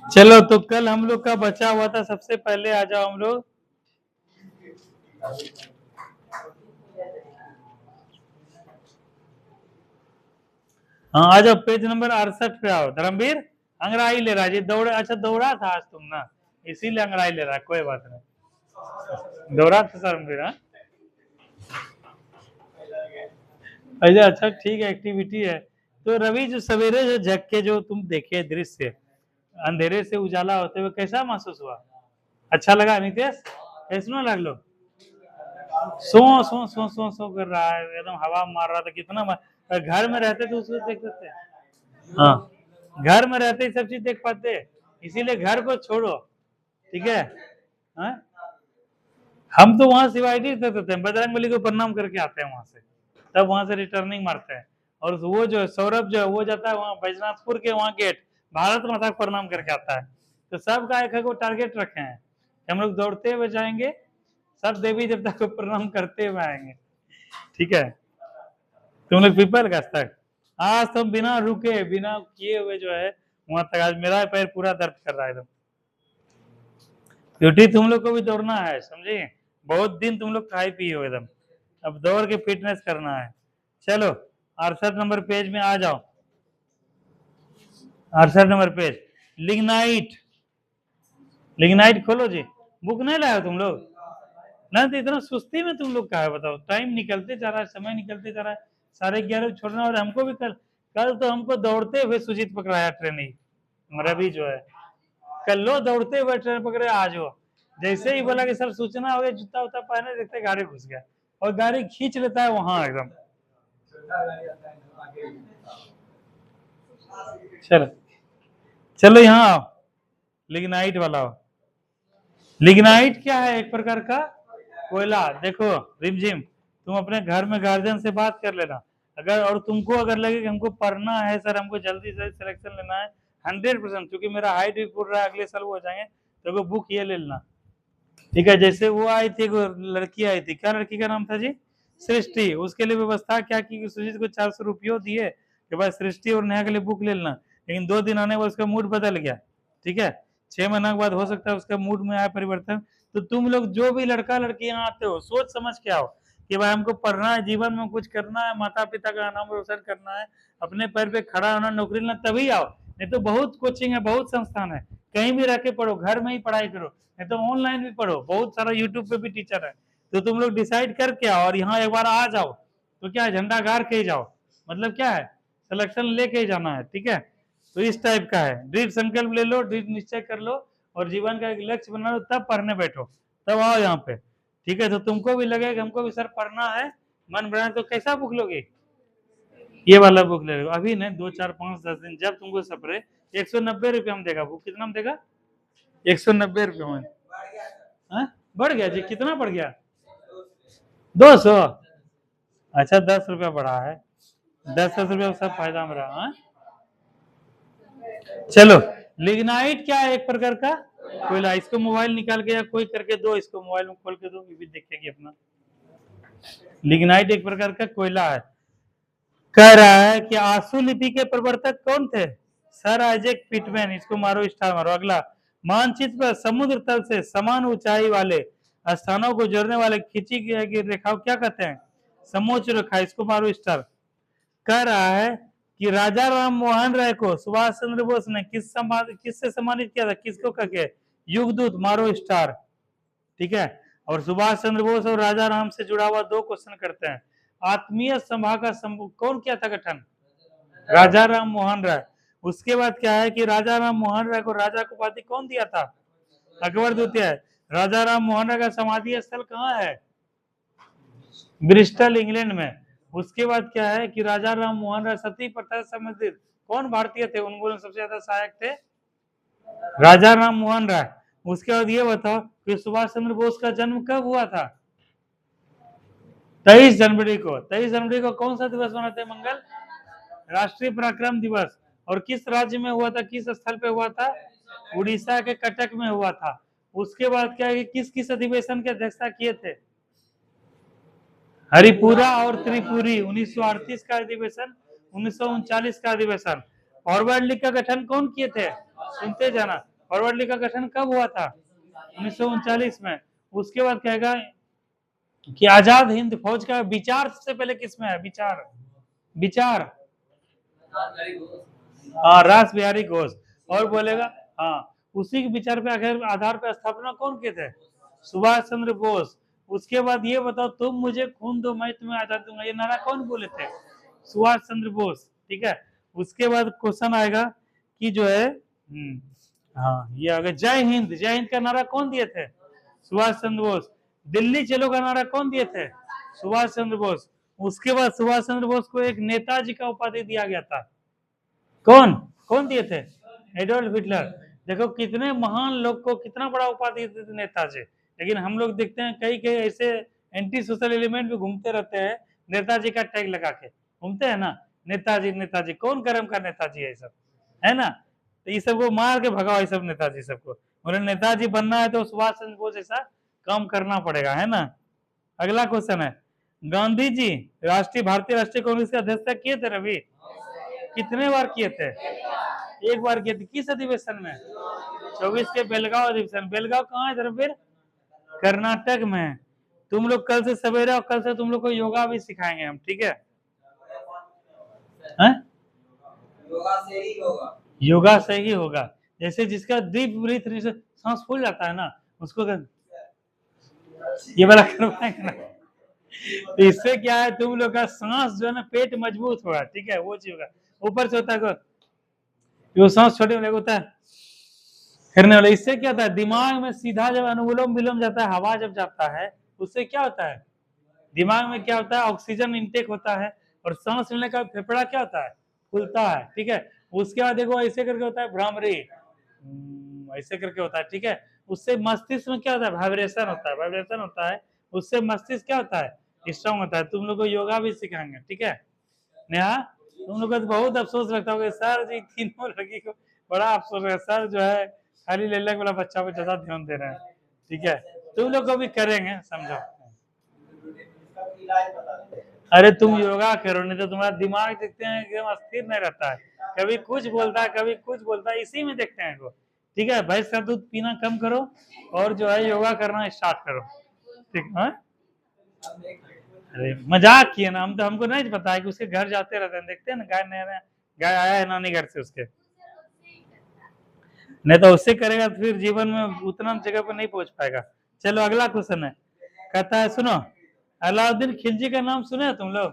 चलो तो कल हम लोग का बचा हुआ था, सबसे पहले आ जाओ हम लोग। हाँ आ जाओ, पेज नंबर 68 पे आओ। धर्मवीर अंग्राई ले रहा है जी, दौड़े, अच्छा दौड़ा था आज तुम ना, इसीलिए अंग्राई ले रहा है, कोई बात नहीं, दौड़ा था धर्मवीर। हाँ अच्छा ठीक है, एक्टिविटी है। तो रवि जो सवेरे जो जग के जो तुम देखे दृश्य, अंधेरे से उजाला होते हुए, कैसा महसूस हुआ? अच्छा लगा नितेश? कैसा लग लो? सो सो सो सो सो कर रहा है, एकदम हवा मार रहा था, कितना घर में रहते तो उसको देख सकते। हाँ घर में रहते ही सब चीज देख पाते, इसीलिए घर को छोड़ो, ठीक है। हाँ? हम तो वहां सीआईडी करते हैं, बजरंगबली को प्रणाम करके आते हैं वहां से, तब वहां से रिटर्निंग मारते हैं। और वो जो है सौरभ जो है वो जाता है वहाँ बैजनाथपुर के वहाँ गेट, भारत माता को प्रणाम करके आता है। तो सबका एक को टारगेट रखे हैं, हम लोग दौड़ते हुए जाएंगे, सब देवी देवता को प्रणाम करते हुए आएंगे, ठीक है। तुम लोग पीपल का तक आज तो बिना रुके बिना किए हुए जो है वहां तक, आज मेरा पैर पूरा दर्द कर रहा है एकदम, क्योंकि तुम लोग को भी दौड़ना है, समझे। बहुत दिन तुम लोग खाए पिए हो एकदम, अब दौड़ के फिटनेस करना है। चलो 68 नंबर पेज में आ जाओ। 68 नंबर पेज, लिग्नाइट। लिग्नाइट खोलो जी। बुक नहीं लाया तुम लोग ना? तो इतना सुस्ती में तुम लोग का है बताओ, टाइम निकलते जा रहा है, समय निकलते जा रहा है, 11:30 छोड़ना। और हमको भी कल कल तो हमको दौड़ते हुए सुजीत पकड़ाया ट्रेनिंग, रवि जो है कल लो दौड़ते हुए ट्रेन पकड़े आज हो। जैसे ही बोला कि सर सूचना हो गया, जूता उता पहने, देखते गाड़ी घुस गया और गाड़ी खींच लेता है वहां एकदम। चलो चलो यहाँ आओ, लिग्नाइट वाला हो। लिग्नाइट क्या है? एक प्रकार का कोयला। देखो रिमझिम, तुम अपने घर में गार्जियन से बात कर लेना, अगर और तुमको अगर लगे कि हमको पढ़ना है सर, हमको जल्दी से सिलेक्शन लेना है 100%, क्योंकि मेरा हाइट भी पूछ रहा है, अगले साल वो हो जाएंगे, तो बुक ये ले लेना, ठीक है। जैसे वो आई थी, लड़की आई थी, क्या लड़की का नाम था जी? सृष्टि। उसके लिए व्यवस्था क्या की, सुजीत को 400 रुपये दिए कि भाई सृष्टि और नेहा के लिए बुक ले लेना, लेकिन 2 दिन आने बाद उसका मूड बदल गया, ठीक है। 6 महीना के बाद हो सकता है उसका मूड में आया परिवर्तन। तो तुम लोग जो भी लड़का लड़की यहाँ आते हो, सोच समझ के आओ कि भाई हमको पढ़ना है, जीवन में कुछ करना है, माता पिता का नाम रोशन करना है, अपने पैर पे खड़ा होना, नौकरी लेना, तभी आओ। नहीं तो बहुत कोचिंग है, बहुत संस्थान है, कहीं भी रह के पढ़ो, घर में ही पढ़ाई करो, नहीं तो ऑनलाइन भी पढ़ो, बहुत सारा यूट्यूब पे भी टीचर है। तो तुम लोग डिसाइड करके आओ और यहाँ एक बार आ जाओ, तो क्या है, झंडा गाड़ के ही जाओ, मतलब क्या है, सिलेक्शन लेके ही जाना है, ठीक है। तो इस टाइप का है, दृढ़ संकल्प ले लो, दृढ़ निश्चय कर लो और जीवन का एक लक्ष्य बना लो, तब पढ़ने बैठो, तब आओ यहाँ पे, ठीक है। तो तुमको भी लगेगा हमको भी सर पढ़ना है, मन बना, तो कैसा बुक लोगे? ये वाला बुक ले लो, अभी नहीं, 2 4 5 10 दिन जब तुमको सपरे 190 रुपये हम देगा बुक, कितना हम देगा? 190 रुपये में। बढ़ गया जी, कितना बढ़ गया? 200। अच्छा 10 रुपया बढ़ा है, 10 रुपया सब फायदा में रहा। हाँ? चलो, लिग्नाइट क्या है? एक प्रकार का कोयला। इसको मोबाइल निकाल के या कोई करके दो, इसको मोबाइल में खोल के दो, ये भी देखेगी अपना। लिग्नाइट एक प्रकार का कोयला है। कह रहा है कि आंसू लिपि के प्रवर्तक कौन थे? Sir Isaac Pitman. इसको मारो, स्टार मारो। अगला, मानचित्र पर समुद्र तल से समान ऊंचाई वाले स्थानों को जोड़ने वाले खींची गई रेखा क्या कहते हैं? समोच्च रेखा। इसको मारो स्टार। कह रहा है कि राजा राम मोहन राय को सुभाष चंद्र बोस ने किससे सम्मानित किया था? किसको करके? युगदूत। मारो स्टार। ठीक है। और सुभाष चंद्र बोस और राजा राम से जुड़ा हुआ 2 क्वेश्चन करते हैं। आत्मीय सभा का कौन किया था गठन? राजा राम मोहन राय। उसके बाद क्या है कि राजा राम मोहन राय को राजा को उपाधि कौन दिया था? अकबर द्वितीय। राजा राम मोहन राय का समाधि स्थल कहाँ है? ब्रिस्टल, इंग्लैंड में। उसके बाद क्या है कि राजा राम मोहन राय सती प्रथा से संबंधित कौन भारतीय थे? उनको सबसे ज्यादा सहायक थे राजा राम मोहन राय। उसके बाद ये बताओ कि सुभाष चंद्र बोस का जन्म कब हुआ था? 23 जनवरी को। 23 जनवरी को कौन सा दिवस मनाते हैं? मंगल राष्ट्रीय पराक्रम दिवस। और किस राज्य में हुआ था? किस स्थल पे हुआ था? उड़ीसा के कटक में हुआ था। उसके बाद क्या है, किस किस अधिवेशन की अध्यक्षता किए थे? हरिपुरा और त्रिपुरी। 1938 का अधिवेशन, 1939 का अधिवेशन। फॉरवर्ड लीग का गठन कौन किए थे? सुनते जाना। फॉरवर्ड लीग का गठन कब हुआ था? 1939 में। उसके बाद कहेगा कि आजाद हिंद फौज का विचार सबसे पहले किसमें है? विचार हाँ, रास बिहारी घोष। और बोलेगा हाँ, उसी के विचार पे आधार पे स्थापना कौन किए थे? सुभाष चंद्र बोस। उसके बाद ये बताओ, तुम मुझे खून दो मैं तुम्हें आजाद दूंगा, ये नारा कौन बोले थे? सुभाष चंद्र बोस। ठीक है। उसके बाद क्वेश्चन आएगा कि जो है हाँ ये आ गया, जय हिंद। जय हिंद का नारा कौन दिए थे? सुभाष चंद्र बोस। दिल्ली चलो का नारा कौन दिए थे? सुभाष चंद्र बोस। उसके बाद सुभाष चंद्र बोस को एक नेताजी का उपाधि दिया गया था। कौन कौन दिए थे? Adolf Hitler. देखो कितने महान लोग को कितना बड़ा उपाधि देते थे नेताजी। लेकिन हम लोग देखते हैं कई कई ऐसे एंटी सोशल एलिमेंट भी घूमते रहते हैं, नेताजी का टैग लगा के घूमते हैं ना। नेताजी नेताजी, कौन कर्म का नेताजी है? सब है ना। तो ये सबको मार के भगाओ, ये सब नेताजी सबको। उन्हें नेताजी बनना है तो सुभाष चंद्र बोस ऐसा काम करना पड़ेगा, है ना। अगला क्वेश्चन है, गांधी जी भारतीय राष्ट्रीय कांग्रेस के अध्यक्षता किए थे रवि? कितने बार किए थे? एक बार किए थे। किस अधिवेशन में? 24 के बेलगांव अधिवेशन। बेलगांव कहाँ है धर्मवीर? कर्नाटक में। तुम लोग कल से सवेरे और कल से तुम लोग को योगा भी सिखाएंगे हम, ठीक है? योगा से ही होगा। जैसे जिसका डीप ब्रीथ सांस फूल जाता है ना, उसको ये वाला करवाएंगे ना। तो इससे क्या है, तुम लोग का सांस जो है ना, पेट मजबूत होगा, ठीक है? वो चीज होगा। ऊपर से होता है वो सांस छोटे वाले होता है करने वाला। इससे क्या होता है, दिमाग में सीधा जब अनुलोम विलोम जाता है, हवा जब जाता है, उससे क्या होता है, दिमाग में क्या होता है, ऑक्सीजन इंटेक होता है। और सांस लेने का फेफड़ा क्या होता है, खुलता है, ठीक है? उसके बाद देखो ऐसे करके होता है भ्रामरी, ऐसे करके होता है, ठीक है? उससे मस्तिष्क में क्या होता है, वाइब्रेशन होता है, वाइब्रेशन होता है। उससे मस्तिष्क क्या होता है, स्ट्रांग होता है। तुम लोग को योगा भी सिखाएंगे, ठीक है? नेहा, तुम लोग को तो बहुत अफसोस लगता होगा, सर जी तीनों लड़की को बड़ा अफसोस है, सर जो है खाली ले वाला बच्चा पे ज्यादा ध्यान दे रहे हैं, ठीक है? तुम लोग को भी करेंगे, समझो। अरे तुम योगा करो, नहीं तो तुम्हारा दिमाग देखते हैं एकदम अस्थिर नहीं रहता है, कभी कुछ बोलता है कभी कुछ बोलता है, इसी में देखते हैं को। ठीक है, भैंस का दूध पीना कम करो और जो है योगा करना स्टार्ट करो, ठीक है? अरे मजाक किए ना, हम तो, हमको नहीं पता है कि उसके घर जाते रहते हैं, देखते हैं ना, गाय आया है नानी घर से उसके, नहीं तो उससे करेगा तो फिर जीवन में उतना जगह पर नहीं पहुंच पाएगा। चलो अगला क्वेश्चन है, कहता है सुनो, अलाउद्दीन खिलजी का नाम सुने तुम लोग?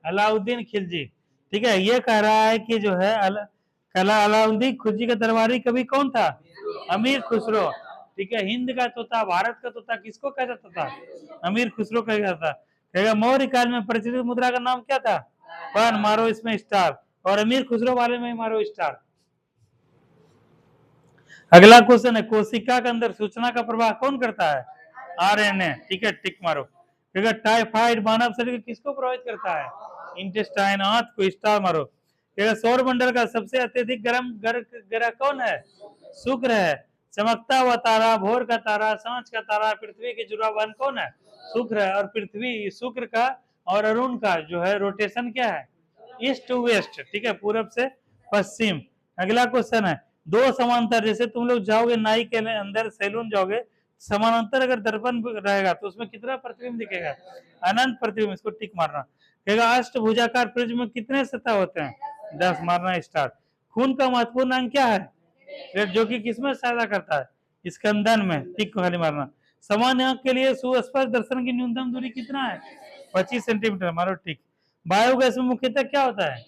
अलाउद्दीन खिलजी, ठीक है? ये कह रहा है कि जो है अलाउद्दीन खिलजी का दरबारी कवि कौन था? अमीर खुसरो, ठीक है? हिंद का तोता, भारत का तोता किसको कहा जाता था? अमीर खुसरो कहा जाता था। कहेगा मौर्य काल में प्रचलित मुद्रा का नाम क्या था? वन, मारो इसमें स्टार। और अमीर खुसरो वाले में मारो स्टार। अगला क्वेश्चन है, कोशिका के अंदर सूचना का प्रवाह कौन करता है? RNA, ठीक है, टिक मारो। ठीक है, टाइफाइड मानव शरीर को किसको प्रभावित करता है? इंटेस्टाइन, आंत को, स्टार मारो। ठीक है, सौरमंडल का सबसे अत्यधिक गर्म ग्रह कौन है? शुक्र है। चमकता हुआ तारा, भोर का तारा, सांझ का तारा, पृथ्वी के जुड़ा वन कौन है? शुक्र है। और पृथ्वी, शुक्र का और अरुण का जो है रोटेशन क्या है? ईस्ट टू वेस्ट, ठीक है, पूरब से पश्चिम। अगला क्वेश्चन है, दो समांतर, जैसे तुम लोग जाओगे नाई के अंदर, सैलून जाओगे, समानांतर अगर दर्पण रहेगा तो उसमें कितना प्रतिबिंब दिखेगा? अनंत प्रतिबिंब, इसको टिक मारना। कहेगा अष्टभुजाकार प्रिज्म में कितने सतह होते हैं? 10, मारना स्टार। खून का महत्वपूर्ण अंग क्या है? जो कि किसमें सहायता करता है? स्कंदन में, टिक को खाली मारना। सामान्य आंख के लिए सुस्पष्ट दर्शन की न्यूनतम दूरी कितना है? 25 सेंटीमीटर, मारो टिक। बायोगैस में मुख्यतः क्या होता है?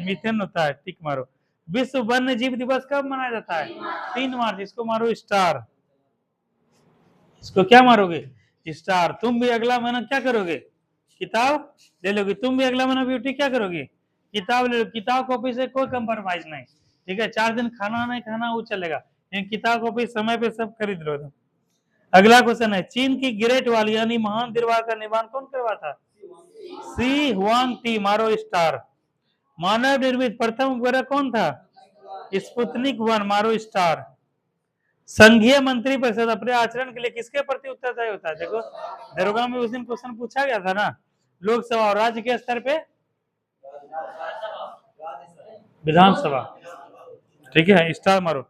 मीथेन होता है, टिक मारो। विश्व वन्य जीव दिवस कब मनाया जाता है? 3 मार्च, इसको मारो स्टार। इसको क्या मारोगे? स्टार। तुम भी अगला महीना क्या करोगे? किताब ले लोगे। तुम भी अगला महीना ब्यूटी क्या करोगे? किताब ले लो। किताब कॉपी से कोई कंप्रोमाइज नहीं, ठीक है। 4 दिन खाना नहीं खाना वो चलेगा, लेकिन किताब कॉपी समय पे सब खरीद लो तुम। अगला क्वेश्चन है, चीन की ग्रेट वॉल यानी महान दीवार का निर्माण कौन करवा था? सी हुआंग टी, मारो स्टार। मानव निर्मित प्रथम उपग्रह कौन था? स्पुतनिक 1, मारो स्टार। संघीय मंत्री परिषद अपने आचरण के लिए किसके प्रति उत्तरदायी होता है? देखो, दरोगा में उस दिन क्वेश्चन पूछा गया था ना, लोकसभा और राज्य के स्तर पे विधानसभा, ठीक है, स्टार मारो।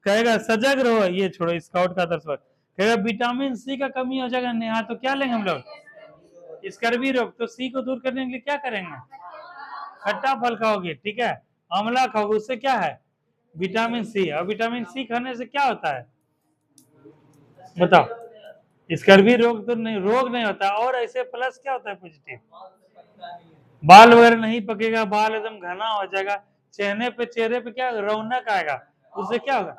कहेगा सजग रहो, ये छोड़ो, स्काउट का आदर्श वर्ग। कहेगा विटामिन सी का कमी हो जाएगा नेहा, तो क्या लेंगे हम लोग? स्कर्वी रोग, तो सी को दूर करने के लिए क्या करेंगे? खट्टा फल खाओगे, ठीक है, आंवला खाओगे, उससे क्या है? Vitamin C. और विटामिन सी खाने से क्या होता है बताओ? स्कर्वी रोग तो नहीं, रोग नहीं होता, और ऐसे प्लस क्या होता है पॉजिटिव? बाल वगैरह नहीं पकेगा, बाल एकदम घना हो जाएगा, चेहरे पे क्या रौनक आएगा, उससे क्या होगा?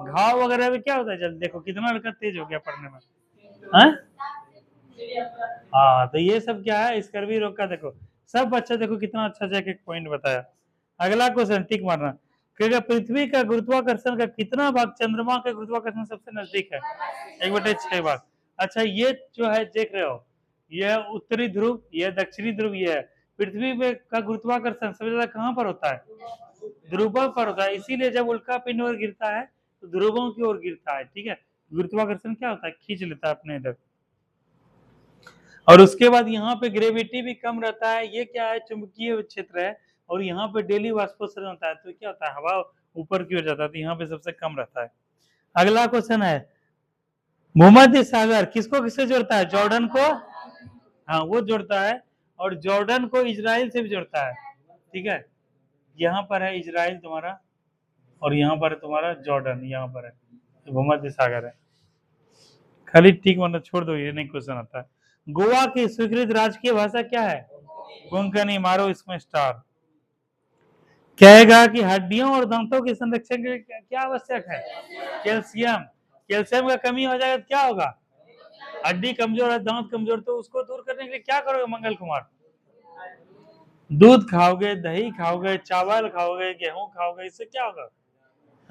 घाव वगैरह भी क्या होता है? जल्दी देखो कितना लड़का तेज हो गया पढ़ने में, है? हाँ, तो ये सब क्या है? स्कर्वी रोग का। देखो सब बच्चा, देखो कितना अच्छा जाके एक पॉइंट बताया। अगला क्वेश्चन टिक मारना। क्योंकि पृथ्वी का गुरुत्वाकर्षण का कितना भाग चंद्रमा के गुरुत्वाकर्षण सबसे नजदीक है? 1/6 भाग। अच्छा, ये जो है देख रहे हो, यह उत्तरी ध्रुव, यह दक्षिणी ध्रुव, यह है। पृथ्वी पे का गुरुत्वाकर्षण सबसे ज्यादा कहाँ पर होता है? ध्रुवों पर होता है, इसीलिए जब उल्का पिंड और गिरता है तो ध्रुवों की ओर गिरता है, ठीक है। गुरुत्वाकर्षण क्या होता है? खींच लेता है अपने इधर। और उसके बाद यहाँ पे ग्रेविटी भी कम रहता है, ये क्या है? चुंबकीय क्षेत्र है, और यहाँ पे डेली वाष्पोत्सर्जन होता है, तो क्या होता है? हवा ऊपर की ओर जाता है, तो यहाँ पे सबसे कम रहता है। अगला क्वेश्चन है, भूमध्य सागर किसको किससे जोड़ता है? जॉर्डन को, हाँ वो जोड़ता है, और जॉर्डन को इजराइल से भी जोड़ता है, ठीक है। यहाँ पर है इजराइल तुम्हारा, और यहाँ पर है तुम्हारा जॉर्डन, यहाँ पर है, भूमध्य सागर है। खाली ठीक मतलब छोड़ दो, ये नहीं क्वेश्चन आता है। गोवा की स्वीकृत राजकीय भाषा क्या है? कोंकणी, मारो इसमें स्टार। कहेगा कि हड्डियों और दांतों के संरक्षण के लिए क्या आवश्यक है? कैल्शियम। कैल्शियम का कमी हो जाएगा तो क्या होगा? हड्डी कमजोर है, दांत कमजोर, तो उसको दूर करने के लिए क्या करोगे मंगल कुमार? दूध खाओगे, दही खाओगे, चावल खाओगे, गेहूं खाओगे, इससे क्या होगा?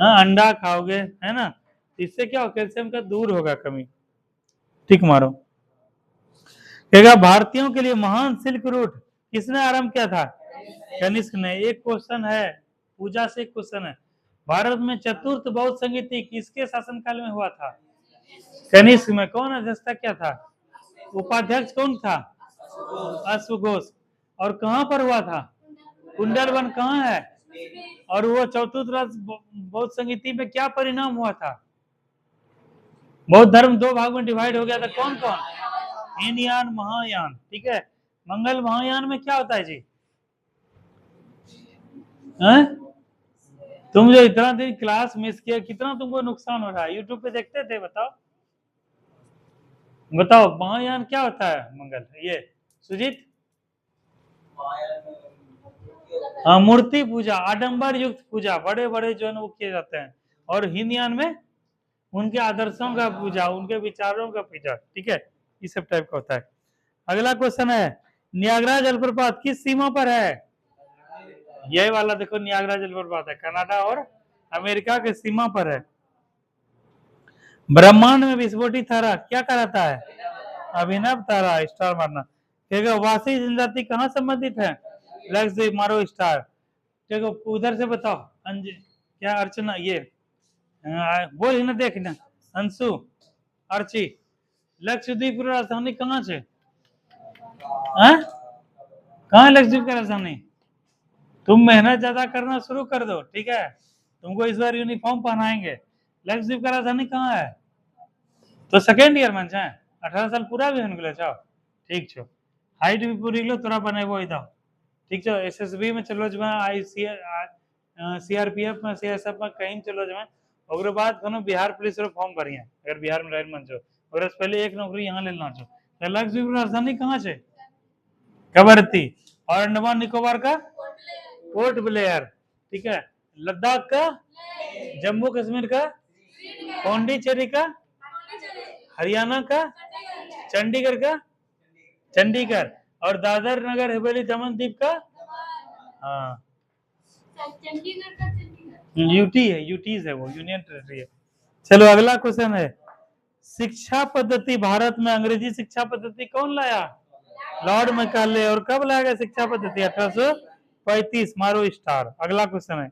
हाँ, अंडा खाओगे, है ना, इससे क्या होगा? कैल्शियम का दूर होगा कमी, ठीक मारो। कहेगा भारतीयों के लिए महान सिल्क रूट किसने आरंभ किया था? कनिष्क ने। एक क्वेश्चन है, पूजा से एक क्वेश्चन है, भारत में चतुर्थ बौद्ध संगीति किसके शासनकाल में हुआ था? कनिष्क में। कौन अध्यक्षता क्या था? उपाध्यक्ष कौन था? अश्वघोष। और कहाँ पर हुआ था? कुंडल वन कहाँ है? और वो चतुर्थ बौद्ध संगीति में क्या परिणाम हुआ था? बौद्ध धर्म 2 भाग में डिवाइड हो गया था, कौन कौन? हीनयान, महायान, ठीक है। मंगल महायान में क्या होता है जी? है? तुम जो इतना दिन क्लास मिस किया, कितना तुमको नुकसान हो रहा है? यूट्यूब पे देखते थे, बताओ बताओ, महायान क्या होता है? मंगल, ये सुजीत? हाँ, मूर्ति पूजा, आडंबर युक्त पूजा, बड़े बड़े जो है वो किए जाते हैं। और हीनयान में उनके आदर्शों का पूजा, उनके विचारों का पूजा, ठीक है, इस सब टाइप का होता है। अगला क्वेश्चन है, नियाग्रा जलप्रपात किस सीमा पर है? यही वाला देखो, नियाग्रा जलप्रपात है कनाडा और अमेरिका के सीमा पर है। ब्रह्मांड में विस्फोटी तारा क्या कहलाता है? अभिनव तारा। स्टार मारना। ठीक है, वासी जनजाति कहाँ संबंधित है? लक्षद्वीप, मारो स्टार। ठीक है, उधर से बताओ। क्या अर्चना, ये बोल ना, देख ना अंशु, अर्ची, लक्षद्वीप राजधानी कहाँ से? कहाँ है लक्षद्वीप की राजधानी? तुम मेहनत ज्यादा करना शुरू कर दो, ठीक है, तुमको इस बार यूनिफॉर्म पहनाएंगे। लक्षद्वीप का राजधानी कहाँ है? तो सेकेंड ईयर में छे, 18 साल पूरा भी होने छो, ठीक छो, हाइट भी पूरी लो तोरा बनेबो इधर, ठीक छो। एसएसबी में चलो जमा, सीआरपीएफ में, सीएसएफ में कहीं चलो जमा, ओकरे बाद कोनो बिहार पुलिस रो फॉर्म भरिए, अगर बिहार में रह मन छो, और उससे पहले एक नौकरी यहाँ लेना छो। तो लक्षद्वीप राजधानी कहाँ छे? कवरत्ती। और अंडमान निकोबार का पोर्ट ब्लेयर, ठीक है। लद्दाख का, जम्मू कश्मीर का, पौंडीचेरी का, हरियाणा का, चंडीगढ़ का, चंडीगढ़, और दादर नगर हवेली दमन दीप का, हाँ यूटी है, यूटीज है, वो यूनियन टेरिटरी है। चलो अगला क्वेश्चन है, शिक्षा पद्धति भारत में अंग्रेजी शिक्षा पद्धति कौन लाया? Lord Macaulay. और कब लाया गया शिक्षा पद्धति? 1835। मारो स्टार। अगला क्वेश्चन है,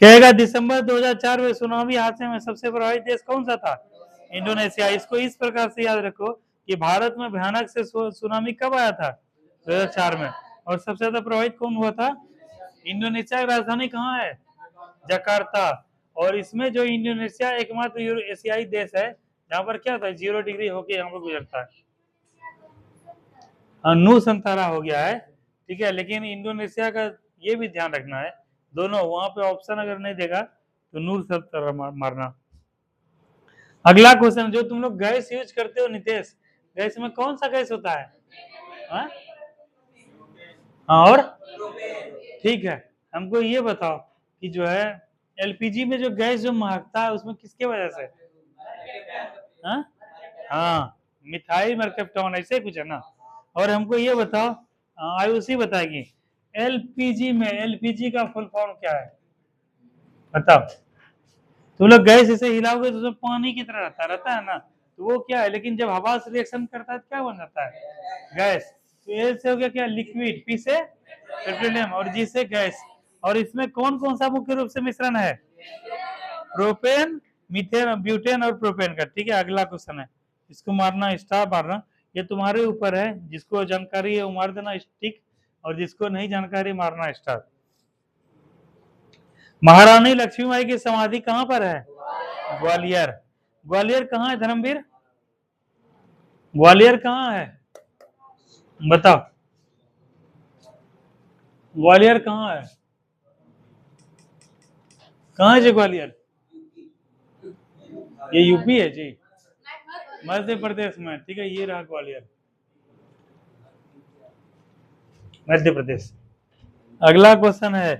कहेगा दिसंबर 2004 में सुनामी हादसे में सबसे प्रभावित देश कौन सा था? इंडोनेशिया। इसको इस प्रकार से याद रखो कि भारत में भयानक से सुनामी कब आया था? 2004 में। और सबसे ज्यादा प्रभावित कौन हुआ था? इंडोनेशिया की राजधानी कहाँ है? जकार्ता। और इसमें जो इंडोनेशिया एकमात्र एशियाई देश है जहाँ पर क्या होता है, 0 डिग्री होके यहाँ पर गुजरता है। नू संतारा हो गया है, ठीक है, लेकिन इंडोनेशिया का ये भी ध्यान रखना है, दोनों वहां पे ऑप्शन अगर नहीं देगा तो नूर संतारा मारना। अगला क्वेश्चन, जो तुम लोग गैस यूज करते हो नितेश, गैस में कौन सा गैस होता है? हाँ और ठीक है, हमको ये बताओ कि जो है एलपीजी में जो गैस जो महकता है उसमें किसके वजह से? हाँ मिथाइल मरकप्टोन, ऐसे कुछ है ना। और हमको ये बताओ, आयुषी बताएगी, एलपीजी में एलपीजी का फुल फॉर्म क्या है? बताओ। तुम लोग गैस ऐसे हिलाओगे तो पानी की तरह रहता है ना, तो वो क्या है, लेकिन जब हवा से रिएक्शन करता है तो क्या बन जाता है? गैस। तो एल से हो गया क्या? लिक्विड। पी से पेट्रोलियम, और जी से गैस। और इसमें कौन कौन सा मुख्य रूप से मिश्रण है? प्रोपेन, मीथेन, ब्यूटेन और प्रोपेन का, ठीक है। अगला क्वेश्चन है, इसको मारना स्टार मारना, ये तुम्हारे ऊपर है, जिसको जानकारी है वो मार देना स्टिक, और जिसको नहीं जानकारी मारना स्टार। महारानी लक्ष्मीबाई की समाधि कहां पर है? ग्वालियर। ग्वालियर कहाँ है धर्मवीर? ग्वालियर कहाँ है बताओ, ग्वालियर कहाँ है? कहाँ है जी ग्वालियर? ये यूपी है जी, मध्य प्रदेश में, ठीक है। ये रहा ग्वालियर, मध्य प्रदेश। अगला क्वेश्चन है,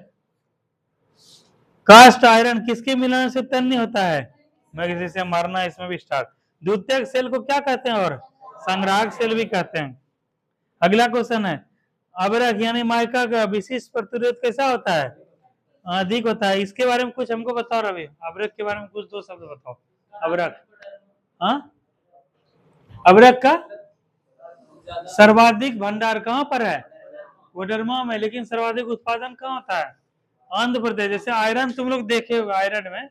कास्ट आयरन किसके मिलन से उत्पन्न होता है? मैग्नीशियम मारना, इसमें भी स्टार। द्वितीयक सेल को क्या कहते हैं? और संग्राहक सेल भी कहते हैं। अगला क्वेश्चन है, अबरख यानी माइका का विशिष्ट प्रतिरोध कैसा होता है? अधिक होता है। इसके बारे में कुछ हमको बताओ रवि, अबरख के बारे में कुछ 2 शब्द बताओ। अबरख, हाँ अबरख का सर्वाधिक भंडार कहाँ पर है? कोडरमा में। लेकिन सर्वाधिक उत्पादन कहाँ होता है? आंध्र प्रदेश। जैसे आयरन तुम लोग देखे हो, आयरन में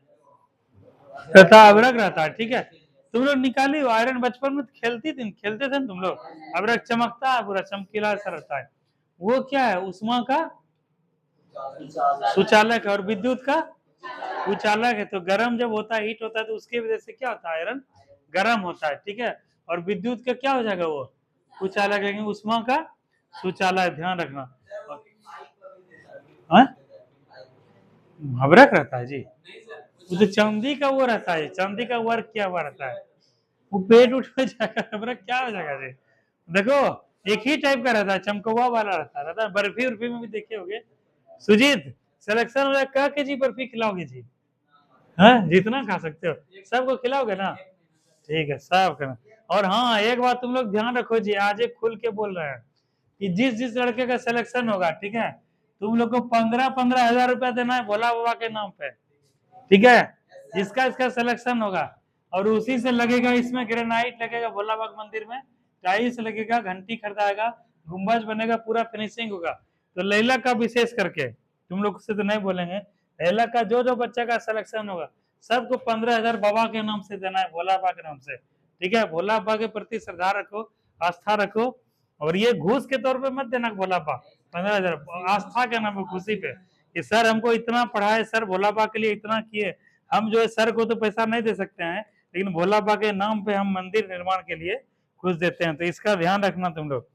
तथा अबरख रहता है, ठीक है। तुम लोग निकाली हो आयरन, बचपन में खेलते थे तुम लोग, अबरख चमकता है, पूरा चमकीला सा रहता है, वो क्या है? उष्मा का सुचालक है, और विद्युत का उचालक है। तो गर्म जब होता है, हीट होता है, तो उसकी वजह से क्या होता है? आयरन गर्म होता है, ठीक है। और विद्युत का क्या हो जाएगा? वो उचालक, लेकिन उष्मा का सुचालक, ध्यान रखना। अबरख रहता है जी, वो तो चांदी का वो रहता है, चांदी का वर्क किया हुआ रहता है, वो पेट उठ में जाएगा, अबरख क्या हो जाएगा जी? देखो एक ही टाइप का रहता है, चमकवा वाला रहता है। बर्फी उर्फी में भी देखे होगे। सुजीत सिलेक्शन हो जाए, क्या केजी बर्फी खिलाओगे जी? हाँ जितना खा सकते हो सबको खिलाओगे ना? ठीक है, सब करना। और हाँ एक बात तुम लोग ध्यान रखो जी, आज एक खुल के बोल रहे हैं कि जिस जिस लड़के का सिलेक्शन होगा, ठीक है, तुम लोग को 15-15 हजार रुपया देना है भोला बाबा के नाम पे, ठीक है। जिसका इसका सिलेक्शन होगा और उसी से लगेगा इसमें ग्रेनाइट लगेगा भोला बाबा मंदिर में, टाइल्स लगेगा, घंटी खरीदाएगा, गुंबज बनेगा, पूरा फिनिशिंग होगा। तो लैला का विशेष करके तुम लोग से तो नहीं बोलेंगे, लैला का जो जो बच्चा का सिलेक्शन होगा सबको 15,000 बाबा के नाम से देना है, भोला बाबा के नाम से। ठीक है, भोला बाबा के प्रति श्रद्धा रखो, आस्था रखो, और ये घूस के तौर पे मत देना भोला बाबा 15,000, आस्था के नाम पे, खुशी पे कि सर हमको इतना पढ़ाए, सर भोला बाबा के लिए इतना किए। हम जो है सर को तो पैसा नहीं दे सकते हैं, लेकिन भोला बाबा के नाम पे हम मंदिर निर्माण के लिए कुछ देते हैं, तो इसका ध्यान रखना तुम लोग।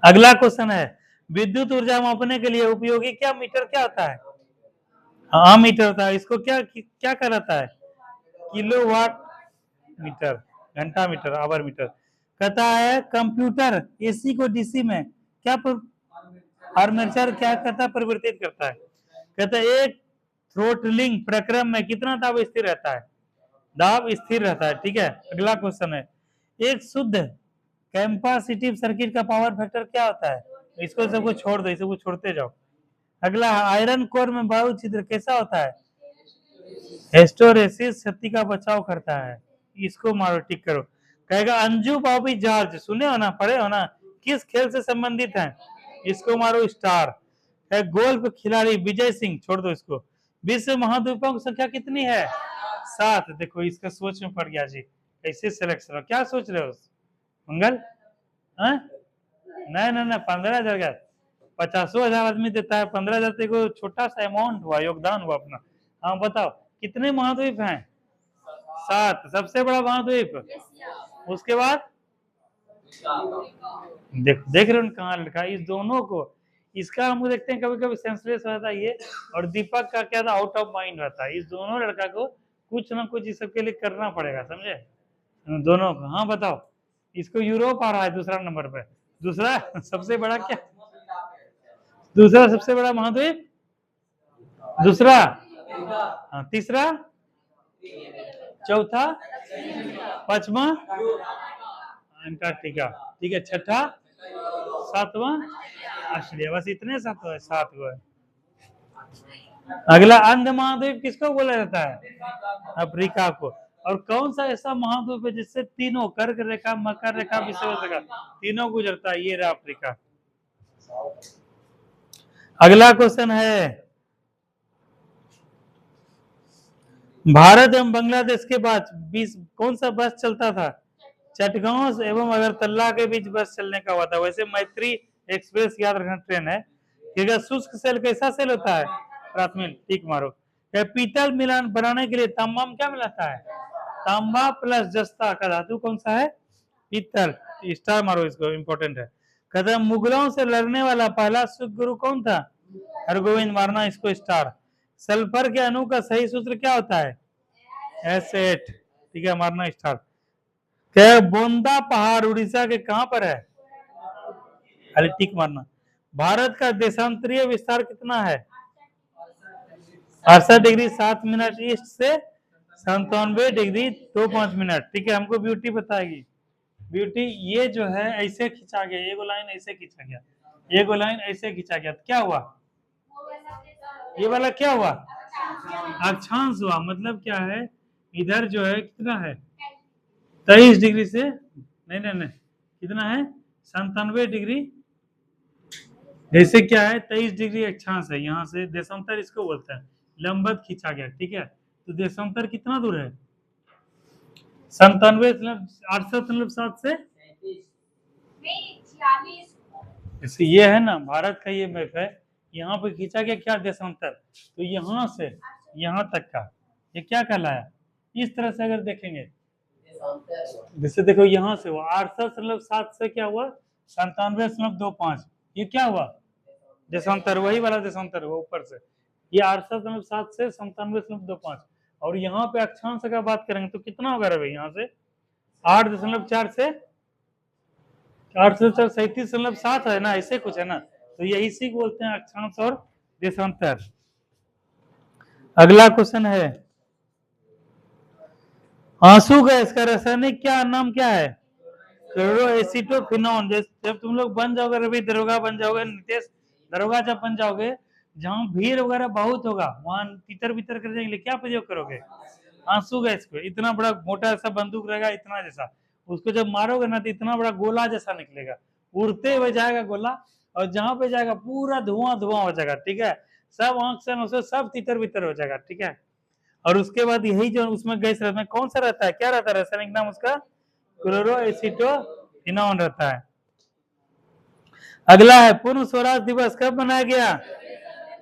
अगला क्वेश्चन है, विद्युत ऊर्जा मापने के लिए उपयोगी क्या मीटर क्या होता है? हाँ मीटर होता है। इसको क्या क्या कहलाता है? किलोवाट मीटर, घंटा मीटर, आवर मीटर। कहता है कंप्यूटर एसी को डीसी में क्या आर्मेचर क्या करता है, परिवर्तित करता है। कहता है एक थ्रोटलिंग प्रक्रम में कितना दाब स्थिर रहता है? दाब स्थिर रहता है। ठीक है, अगला क्वेश्चन है, एक शुद्ध कैपेसिटिव सर्किट का पावर फैक्टर क्या होता है? इसको सबको छोड़ दो, इसको छोड़ते जाओ। अगला, आयरन कोर में वायु छिद्र कैसा होता है? हिस्टोरेसिस, शक्ति का बचाव करता है। इसको मारो, टिक करो। कहेगा अंजू बॉबी जॉर्ज, सुने हो ना, पढ़े हो ना, किस खेल से संबंधित है? इसको मारो स्टार। गोल्फ खिलाड़ी विजय सिंह, छोड़ दो इसको। विश्व महाद्वीपों की संख्या कितनी है? 7। देखो इसका सोच में पड़ गया जी, कैसे सिलेक्शन हो, क्या सोच रहे हो? मंगल नहीं नहीं नहीं, 15,000 का 50,000 आदमी देता है, 15,000 तो छोटा सा अमाउंट हुआ, योगदान हुआ अपना। हाँ बताओ कितने महाद्वीप हैं? 7। सबसे बड़ा महाद्वीप, उसके बाद देख रहे हो कहाँ लिखा है? इस दोनों को, इसका हम देखते हैं कभी कभी सेंसलेस रहता है ये, और दीपक का क्या था, आउट ऑफ माइंड रहता है। इस दोनों लड़का को कुछ ना कुछ इस सबके लिए करना पड़ेगा, समझे दोनों को। हाँ बताओ, इसको यूरोप आ रहा है दूसरा नंबर पे। दूसरा सबसे बड़ा क्या, दूसरा सबसे बड़ा महाद्वीप, दूसरा, हाँ तीसरा, चौथा, पांचवा अंटार्कटिका, ठीक है, छठा, सातवां ऑस्ट्रेलिया। बस इतने 7 को है। अगला, अंध महाद्वीप किसको बोला जाता है? अफ्रीका को। और कौन सा ऐसा महाद्वीप है जिससे तीनों कर्क रेखा, मकर रेखा, विषुवत रेखा तीनों गुजरता है? ये रहा अफ्रीका। अगला क्वेश्चन है, भारत एवं बांग्लादेश के बाद कौन सा बस चलता था? चटगांव एवं अगरतला के बीच बस चलने का हुआ था। वैसे मैत्री एक्सप्रेस याद रखना ट्रेन है। ठीक है, शुष्क सेल कैसा सेल होता है? प्राथमिक, ठीक मारो। पीतल मिलान बनाने के लिए तांबा में क्या मिलाता है? तांबा प्लस जस्ता का धातु कौन सा है? पीतल। स्टार मारो, इसको इंपॉर्टेंट है। कहते हैं मुगलों से लड़ने वाला पहला सिख गुरु कौन था? हरगोविंद, मारना इसको स्टार। सल्फर के अणु का सही सूत्र क्या होता है? S8, ठीक है, मारना स्टार। क्या बोंदा पहाड़ उड़ीसा के कहां पर है? खाली टिक मारना। भारत का देशांतरीय विस्तार कितना है? 68 डिग्री 7 मिनट ईस्ट से 97 डिग्री 25 मिनट। ठीक है, हमको ब्यूटी बताएगी। ब्यूटी ये जो है ऐसे खींचा गया, एगो लाइन ऐसे खींचा गया, एगो लाइन ऐसे खींचा गया, क्या हुआ? ये वाला क्या हुआ? अक्षांश हुआ। मतलब क्या है, इधर जो है कितना है? 23 डिग्री से, नहीं नहीं नहीं, कितना है? 97 डिग्री, जैसे क्या है 23 डिग्री अक्षांश है, यहाँ से देशांतर इसको बोलते हैं, लंबवत खींचा गया। ठीक है, तो देशांतर कितना दूर है? 97, 800 से, जैसे ये है ना भारत का ये मैप है, यहाँ पे खींचा गया क्या देशांतर, तो यहाँ से यहाँ तक का ये क्या कहलाया? इस तरह से अगर देखेंगे, जैसे देखो यहाँ से हुआ 800.7 से क्या हुआ 97.25, ये क्या हुआ? देशांतर, वही वाला देशांतर हुआ ऊपर से। ये 800.7 से 97.25, और यहाँ पे अक्षांश का बात करेंगे तो कितना होगा रवि? यहाँ से 8.4 से 37.7 है ना, ऐसे कुछ है ना, तो ये इसी को बोलते हैं अक्षांश और देशांतर। अगला क्वेश्चन है, आंसू गैस का रासायनिक क्या नाम क्या है? क्लोरोएसिटोफिनोन। जब तुम लोग बन जाओगे रवि, दरोगा बन जाओगे, नितेश दरोगा जब बन जाओगे, जहाँ भीड़ वगैरह बहुत होगा वहां तितर बितर करने के लिए क्या प्रयोग करोगे? आंसू गैस को, इतना बड़ा मोटा सा बंदूक रहेगा इतना जैसा, उसको जब मारोगे ना तो इतना बड़ा गोला जैसा निकलेगा, उड़ते हुए जाएगा गोला, और जहां पे जाएगा पूरा धुआं धुआं हो जाएगा, ठीक है, सब आंख से नोसे सब तितर बितर हो जाएगा, ठीक है। और उसके बाद यही जो उसमें गैस रहता है, कौन सा रहता है, क्या रहता है रासायनिक नाम उसका, क्लोरोएसिटोफिनॉन रहता है। अगला है पूर्ण स्वराज दिवस कब मनाया गया,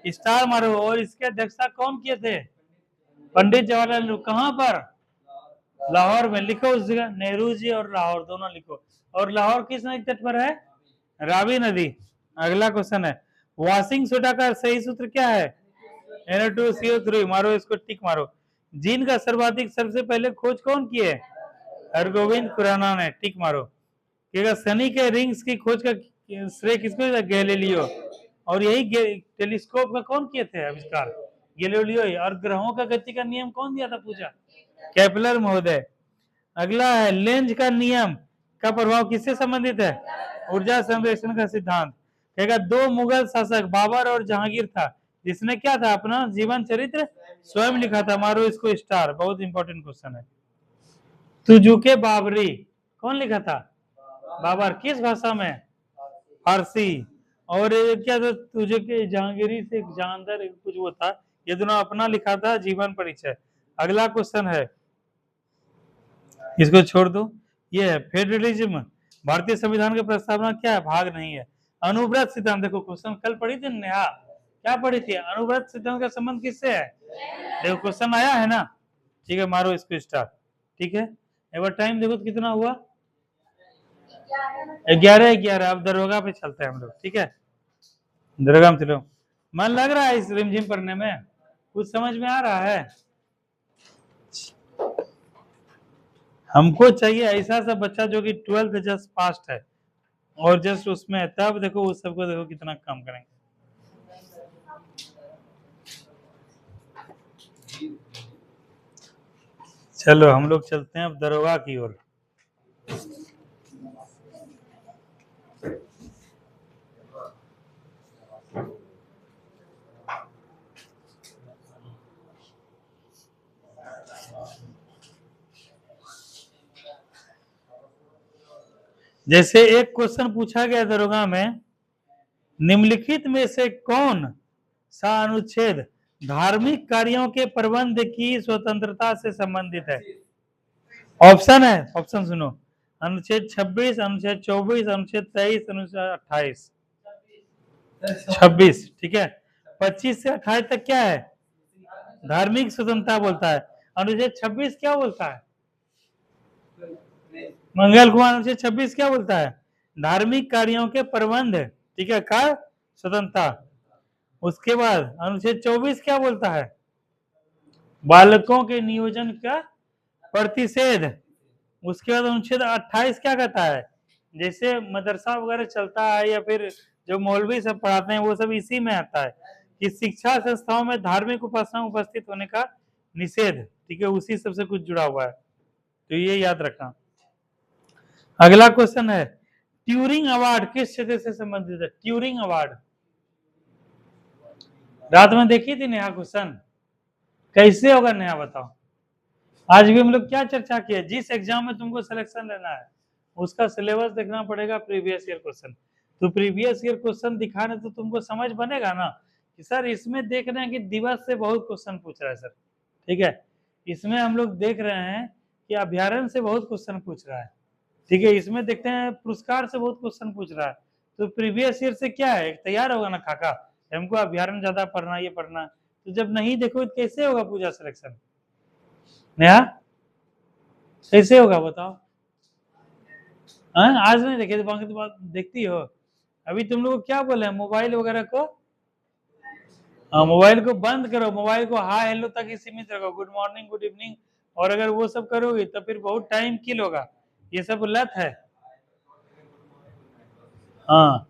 स्टार मारो, और इसके अध्यक्षता कौन किए थे, पंडित जवाहरलाल नेहरू। कहां पर, लाहौर में, लिखो उस जगह, नेहरू जी और लाहौर दोनों लिखो। और लाहौर किस नदी तट पर है, रावी नदी। अगला क्वेश्चन है, वॉशिंग सोडा का सही सूत्र क्या है, Na2CO3, मारो इसको टिक मारो। जीन का सर्वाधिक सबसे पहले खोज कौन की है, हरगोविंद खुराना ने, टिक मारो। क्या शनि के रिंग्स की खोज का श्रेय किसको, गैलीलियो। और यही टेलीस्कोप का कौन किए थे आविष्कार, गैलीलियो। और ग्रहों का गति का नियम कौन दिया था, पूछा, केपलर महोदय। अगला है, लेंज का नियम का प्रभाव किससे संबंधित है, ऊर्जा संरक्षण का सिद्धांत। कहेगा दो मुगल शासक बाबर और जहांगीर था, जिसने क्या था, अपना जीवन चरित्र स्वयं लिखा था, मारो इसको स्टार, बहुत इंपॉर्टेंट क्वेश्चन है। तुजुके बाबरी कौन लिखा था, बाबर, किस भाषा में, फारसी। और क्या था, तुझे के जहांगीरी से जानदार कुछ वो था, ये दोनों अपना लिखा था, जीवन परिचय। अगला क्वेश्चन है, इसको छोड़ दो, ये है फेडरलिज्म, भारतीय संविधान की प्रस्तावना क्या है, भाग नहीं है। अनुव्रत सिद्धांत, देखो क्वेश्चन कल पढ़ी थी नेहा, क्या पढ़ी थी, अनुव्रत सिद्धांत का संबंध किससे है, देखो क्वेश्चन आया है ना, ठीक है, मारो इसको स्टार, ठीक है। एक बार टाइम देखो तो कितना हुआ, 11:11। अब दरोगा पे चलते हैं हम लोग, ठीक है, दरोगा में चलो। मन लग रहा है इस रिमझिम पढ़ने में, कुछ समझ में आ रहा है, हमको चाहिए ऐसा सा बच्चा जो कि 12th जस्ट पास्ट है और जस्ट उसमें है, तब देखो उस सबको देखो कितना काम करेंगे। चलो हम लोग चलते हैं अब दरोगा की ओर। जैसे एक क्वेश्चन पूछा गया दरोगा में, निम्नलिखित में से कौन सा अनुच्छेद धार्मिक कार्यों के प्रबंध की स्वतंत्रता से संबंधित है, ऑप्शन है, ऑप्शन सुनो, अनुच्छेद 26, अनुच्छेद 24, अनुच्छेद 23, अनुच्छेद 28। 26, ठीक है, 25 से 28 तक क्या है, धार्मिक स्वतंत्रता बोलता है। अनुच्छेद 26 क्या बोलता है, मंगल कुमार, अनुच्छेद 26 क्या बोलता है, धार्मिक कार्यों के प्रबंध, ठीक है, का स्वतंत्रता। उसके बाद अनुच्छेद 24 क्या बोलता है, बालकों के नियोजन का प्रतिषेध। उसके बाद अनुच्छेद 28 क्या कहता है, जैसे मदरसा वगैरह चलता है या फिर जो मौलवी सब पढ़ाते हैं वो सब इसी में आता है कि शिक्षा संस्थाओं में धार्मिक उपासना उपस्थित होने का निषेध, ठीक है, उसी सबसे कुछ जुड़ा हुआ है, तो ये याद रखना। अगला क्वेश्चन है, ट्यूरिंग अवार्ड किस क्षेत्र से संबंधित है, ट्यूरिंग अवार्ड, रात में देखी थी नेहा क्वेश्चन, कैसे होगा नेहा बताओ। आज भी हम लोग क्या चर्चा किया, जिस एग्जाम में तुमको सिलेक्शन लेना है उसका सिलेबस देखना पड़ेगा, प्रीवियस ईयर क्वेश्चन, तो प्रीवियस ईयर क्वेश्चन दिखाने तो तुमको समझ बनेगा ना कि सर इसमें देख रहे हैं कि दिवस से बहुत क्वेश्चन पूछ रहा है सर, ठीक है, इसमें हम लोग देख रहे हैं कि अभ्यारण से बहुत क्वेश्चन पूछ रहा है, ठीक है, इसमें देखते हैं पुरस्कार से बहुत क्वेश्चन पूछ रहा है, तो प्रीवियस ईयर से क्या है, तैयार होगा ना खाका, हमको अभ्यारण ज्यादा पढ़ना, ये पढ़ना, तो जब नहीं देखो तो कैसे होगा पूजा सिलेक्शन, नेहा कैसे होगा बताओ। आज नहीं देखे तो बाकी तो बात देखती हो। अभी तुम लोग क्या बोले, मोबाइल वगैरह को, मोबाइल को बंद करो, मोबाइल को हाई हेलो तक ही सीमित रखो, गुड मॉर्निंग गुड इवनिंग, और अगर वो सब करोगे तो फिर बहुत टाइम किल होगा, ये सब लत है। हाँ,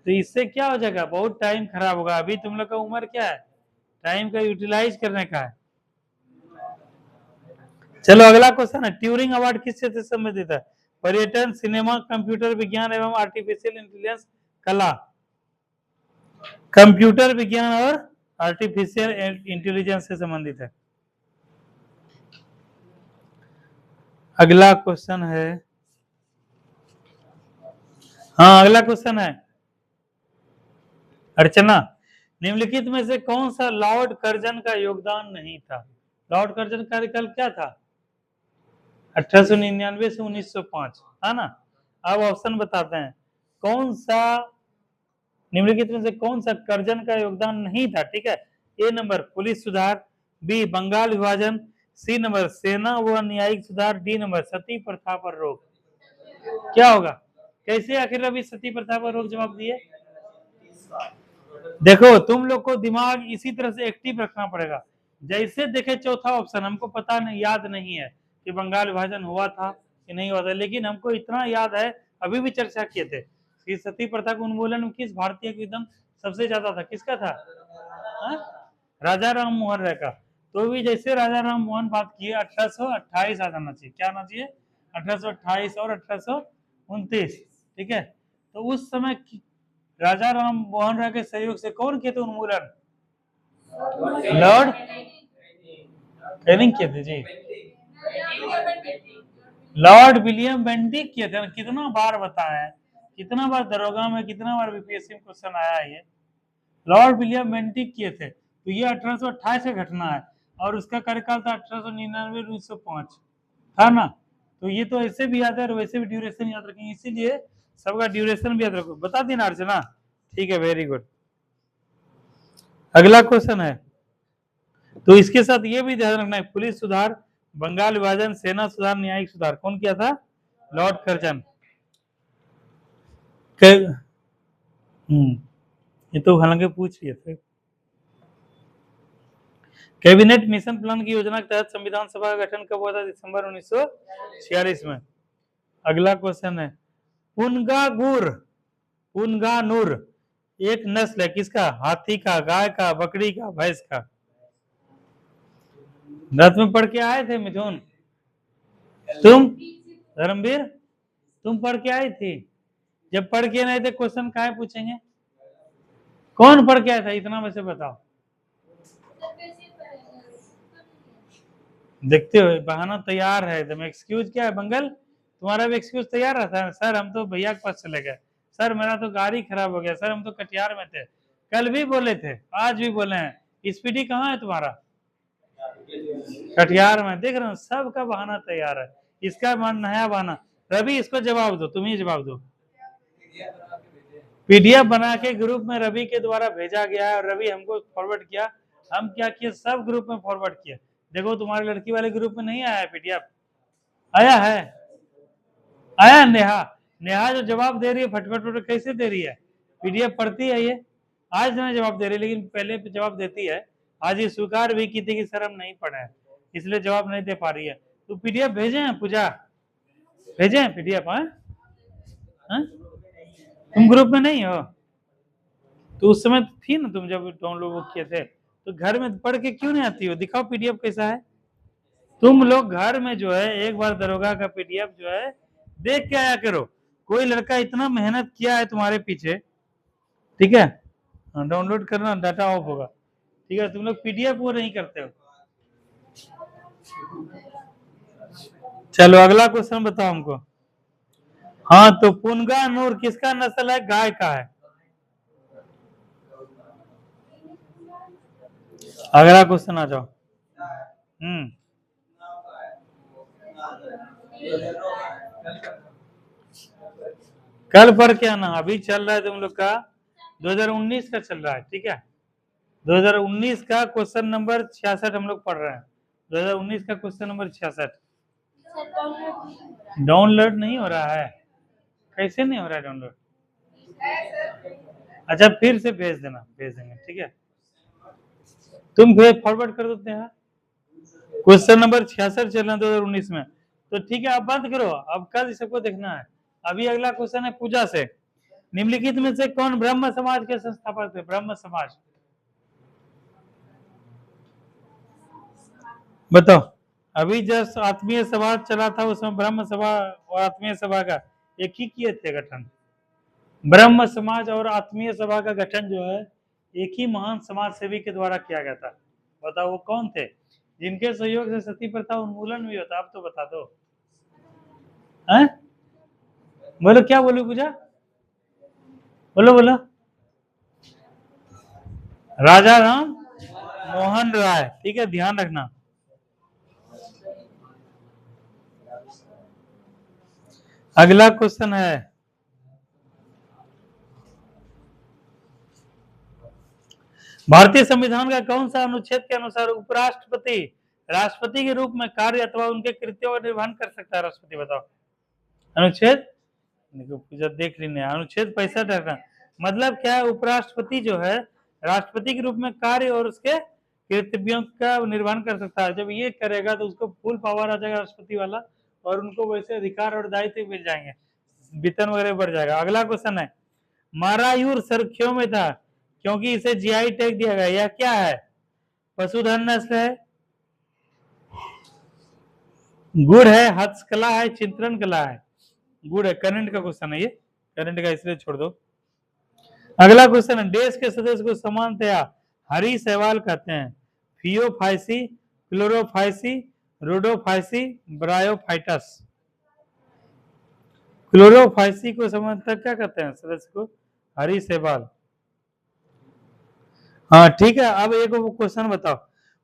तो इससे क्या हो जाएगा, बहुत टाइम खराब होगा। अभी तुम लोग का उम्र क्या है, टाइम का यूटिलाइज करने का है। चलो अगला क्वेश्चन है, ट्यूरिंग अवार्ड किस क्षेत्र से संबंधित है, पर्यटन, सिनेमा, कंप्यूटर विज्ञान एवं आर्टिफिशियल इंटेलिजेंस, कला, कंप्यूटर विज्ञान और आर्टिफिशियल इंटेलिजेंस से संबंधित है। अगला क्वेश्चन है, हाँ अगला क्वेश्चन है, अर्चना, निम्नलिखित में से कौन सा लॉर्ड कर्जन का योगदान नहीं था? लॉर्ड कर्जन का कार्यकाल क्या था? 1899 से 1905, है ना। अब ऑप्शन बताते हैं, कौन सा निम्नलिखित में से कौन सा कर्जन का योगदान नहीं था? ठीक है, ए नंबर पुलिस सुधार, बी बंगाल विभाजन, सी नंबर सेना व न्यायिक सुधार, डी नंबर सती प्रथा पर रोक। क्या होगा? कैसे आखिर अभी सती प्रथा पर रोक जवाब दिए? देखो तुम लोग को दिमाग इसी तरह से एक्टिव रखना पड़ेगा। जैसे देखे चौथा ऑप्शन, हमको पता नहीं, याद नहीं है कि बंगाल विभाजन हुआ था कि नहीं हुआ था, लेकिन हमको इतना याद है, अभी भी चर्चा किए थे कि सती प्रथा के उन्मूलन में किस भारतीय का एकदम सबसे ज्यादा था? किसका था? राजा राम मोहन राय का। तो भी जैसे राजा राम मोहन बात किए, 1828 आ जाना चाहिए। क्या आना चाहिए? 1828 और 1829। ठीक है, तो उस समय राजा राम मोहन राय के सहयोग से कौन किए थे उन्मूलन? लॉर्ड कैनिंग किए थे जी, लॉर्ड विलियम बेंटिक किए थे। कितना बार बताया है, कितना बार दरोगा में, कितना बार बीपीएससी में क्वेश्चन आया है, ये लॉर्ड विलियम बेंटिक किए थे। तो ये 1828 का घटना है और उसका कार्यकाल था 1899 1905, था ना। तो ये तो ऐसे भी याद है और वैसे भी ड्यूरेशन याद रखेंगे, इसीलिए सबका ड्यूरेशन भी याद रखो। बता दी ना अर्चना? ठीक है, वेरी गुड। अगला क्वेश्चन है, तो इसके साथ ये भी ध्यान रखना है, पुलिस सुधार, बंगाल विभाजन, सेना सुधार, न्यायिक सुधार कौन किया था? Lord Curzon. ये तो हालांकि पूछ लिए थे। कैबिनेट मिशन प्लान की योजना के तहत संविधान सभा का गठन कब हुआ था? दिसंबर 1946 में। अगला क्वेश्चन है, पुनगानुर एक नस्ल है किसका? हाथी का, गाय का, बकरी का, भैंस का? रथ में पढ़ के आए थे मिथुन? तुम धर्मवीर, तुम पढ़ के आई थी? जब पढ़ के नहीं थे क्वेश्चन काहे पूछेंगे? कौन पढ़ के आया था इतना वैसे बताओ? देखते हो बहाना तैयार है एकदम। एक्सक्यूज क्या है बंगल? तुम्हारा भी एक्सक्यूज तैयार रहता है? सर हम तो भैया के पास चले गए, सर मेरा तो गाड़ी खराब हो गया, सर हम तो कटिहार में थे। कल भी बोले थे, आज भी बोले हैं। स्पीडी कहाँ है तुम्हारा? कटिहार में। देख रहे हो सबका बहाना तैयार है। इसका नया बहाना। रवि इसको जवाब दो, तुम ही जवाब दो। पीडीएफ बना के ग्रुप में रवि के द्वारा भेजा गया है और रवि हमको फॉरवर्ड किया। हम क्या किए, सब ग्रुप में फॉरवर्ड किए। देखो तुम्हारे लड़की वाले ग्रुप में नहीं आया है पीडीएफ? आया है? आया नेहा? नेहा जो जवाब दे रही है फटफट कैसे दे रही है? पीडीएफ पढ़ती है ये? आज नहीं जवाब दे रही, लेकिन पहले जवाब देती है। आज ये स्वीकार भी की थी कि सर हम नहीं पढ़े हैं, इसलिए जवाब नहीं दे पा रही है। तो पीडीएफ भेजे हैं पूजा? भेजे हैं पीडीएफ? तुम ग्रुप में नहीं हो? तो उस समय थी ना तुम जब डाउनलोड किए थे, तो घर में पढ़ के क्यों नहीं आती हो? दिखाओ पीडीएफ कैसा है। तुम लोग घर में जो है एक बार दरोगा का पीडीएफ जो है देख के आया करो। कोई लड़का इतना मेहनत किया है तुम्हारे पीछे, ठीक है, डाउनलोड करना, डाटा ऑफ होगा, ठीक है। तुम लोग पीडीएफ वो नहीं करते हो। चलो अगला क्वेश्चन बताओ हमको। हाँ, तो पुनगानुर किसका नस्ल है? गाय का है। अगला क्वेश्चन आ जाओ। कल पढ़ के आना, अभी चल रहा है तुम लोग का 2019 का चल रहा है, ठीक है। 2019 का क्वेश्चन नंबर 66 हम लोग पढ़ रहे हैं। 2019 का क्वेश्चन नंबर 66। डाउनलोड नहीं हो रहा है? कैसे नहीं हो रहा है डाउनलोड? अच्छा फिर से भेज देना, भेज देंगे, ठीक है। तुम भेज फॉरवर्ड कर देते हैं। क्वेश्चन नंबर 66 चल रहा है 2019 में। तो ठीक है, अब बंद करो, अब कल सबको देखना है। अभी अगला क्वेश्चन है पूजा से, निम्नलिखित में से कौन ब्रह्म समाज के संस्थापक थे? ब्रह्म समाज बताओ। अभी जब आत्मीय सभा चला था उसमें ब्रह्म सभा और आत्मीय सभा का एक ही किए थे गठन। ब्रह्म समाज और आत्मीय सभा का गठन जो है एक ही महान समाज सेवी के द्वारा किया गया था। बताओ वो कौन थे जिनके सहयोग से सती प्रथा उन्मूलन भी होता? आप तो बता दो। हैं? बोलो क्या बोलो पूजा, बोलो बोलो। राजा राम मोहन राय, ठीक है, ध्यान रखना। अगला क्वेश्चन है, भारतीय संविधान का कौन सा अनुच्छेद के अनुसार उपराष्ट्रपति राष्ट्रपति के रूप में कार्य अथवा उनके कृत्यों का निर्वहन कर सकता है? राष्ट्रपति बताओ अनुच्छेद, देखो पूजा देख लेने, अनुच्छेद 65 है। मतलब क्या है, उपराष्ट्रपति जो है राष्ट्रपति के रूप में कार्य और उसके कर्तव्यों का निर्वहन कर सकता है। जब ये करेगा तो उसको फुल पावर आ जाएगा राष्ट्रपति वाला, और उनको वैसे अधिकार और दायित्व मिल जाएंगे, वेतन वगैरह बढ़ जाएगा। अगला क्वेश्चन है, मारायूर सर क्यों में था? क्योंकि इसे जीआई टैग दिया गया। यह क्या है? पशुधन नस्ल है, गुड़ है, हस्तकला है, चित्रण कला है? गुड़ है। करंट का क्वेश्चन है ये, करंट का इसलिए छोड़ दो। अगला क्वेश्चन है, देश के सदस्य को सामान्यतया हरी शैवाल कहते हैं। Phaeophyceae, Chlorophyceae, Rhodophyceae, bryophytes? Chlorophyceae को सामान्यतः क्या कहते हैं सदस्य को? हरी शैवाल। हाँ ठीक है। अब एक क्वेश्चन बताओ,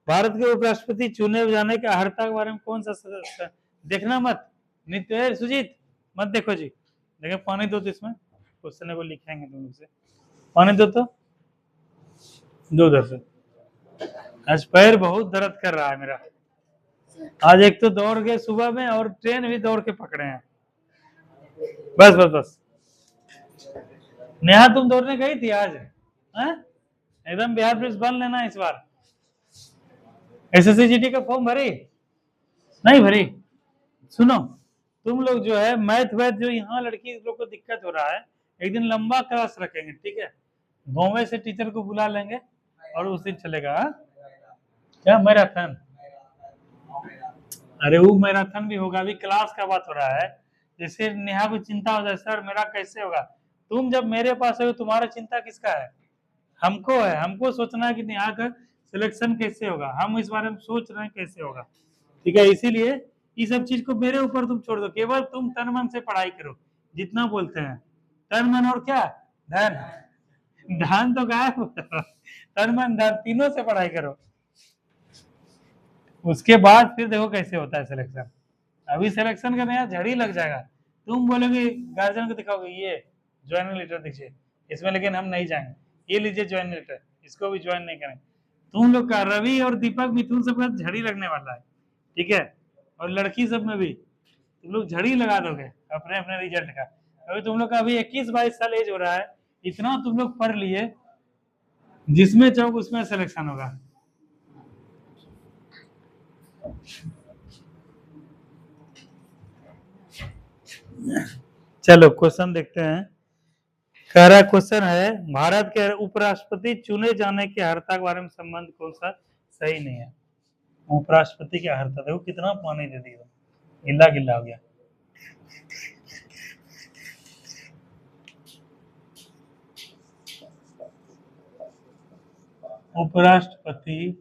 भारत के उपराष्ट्रपति चुने जाने के अर्हता के बारे में कौन सा सदस्य? देखना मत, नित्य सुजीत मत देखो जी, देखो पानी दो तो इसमें क्वेश्चन को लिखेंगे तुम लोग से। पानी दो तो, दो उधर से। आज पैर बहुत दर्द कर रहा है मेरा, आज एक तो दौड़ गए सुबह में और ट्रेन भी दौड़ के पकड़े हैं। बस बस बस। नेहा तुम दौड़ने गई थी आज? हैं? एकदम बिहार पुलिस बन लेना इस बार। एसएससी का फॉर्म भरी नहीं भरी? सुनो, तुम लोग जो है मैथ वैथ जो यहाँ लड़की लोग को दिक्कत हो रहा है, एक दिन लंबा क्लास रखेंगे, ठीक है, गाँव से टीचर को बुला लेंगे और उस दिन चलेगा। हा? क्या मैराथन? अरे वो मैराथन भी होगा, अभी क्लास का बात हो रहा है। जैसे नेहा को चिंता हो जाए, सर मेरा कैसे होगा, तुम जब मेरे पास हो तुम्हारा चिंता किसका है? हमको है, हमको सोचना है कि नेहा का सिलेक्शन कैसे होगा, हम इस बारे में सोच रहे हैं कैसे होगा, ठीक है। इसीलिए ये सब चीज को मेरे ऊपर तुम छोड़ दो, केवल तुम तन मन से पढ़ाई करो, जितना बोलते हैं तन मन और क्या धन, धन तो गायब तन मन धन तीनों से पढ़ाई करो, उसके बाद फिर देखो कैसे होता है सिलेक्शन। अभी सिलेक्शन का नया झड़ी लग जाएगा, तुम बोलोगे गार्जियन को दिखाओगे ये ज्वाइनिंग लेटर दीजिए इसमें, लेकिन हम नहीं जाएंगे, ये लीजिए ज्वाइनिंग लेटर, इसको भी ज्वाइन नहीं करेंगे। तुम लोग का रवि और दीपक मिथुन सब का झड़ी लगने वाला है, ठीक है, और लड़की सब में भी तुम लोग झड़ी लगा दोगे अपने अपने रिजल्ट का। अभी तुम लोग का अभी 21-22 साल एज हो रहा है, इतना तुम लोग पढ़ लिए, जिसमें चाहो उसमें सिलेक्शन होगा। चलो क्वेश्चन देखते हैं। कह रहा क्वेश्चन है, भारत के उपराष्ट्रपति चुने जाने की अर्हता के बारे में संबंध कौन सा सही नहीं है? उपराष्ट्रपति की अर्हता, देखो कितना पानी दे दिया, गिल्ला गिल्ला हो गया। उपराष्ट्रपति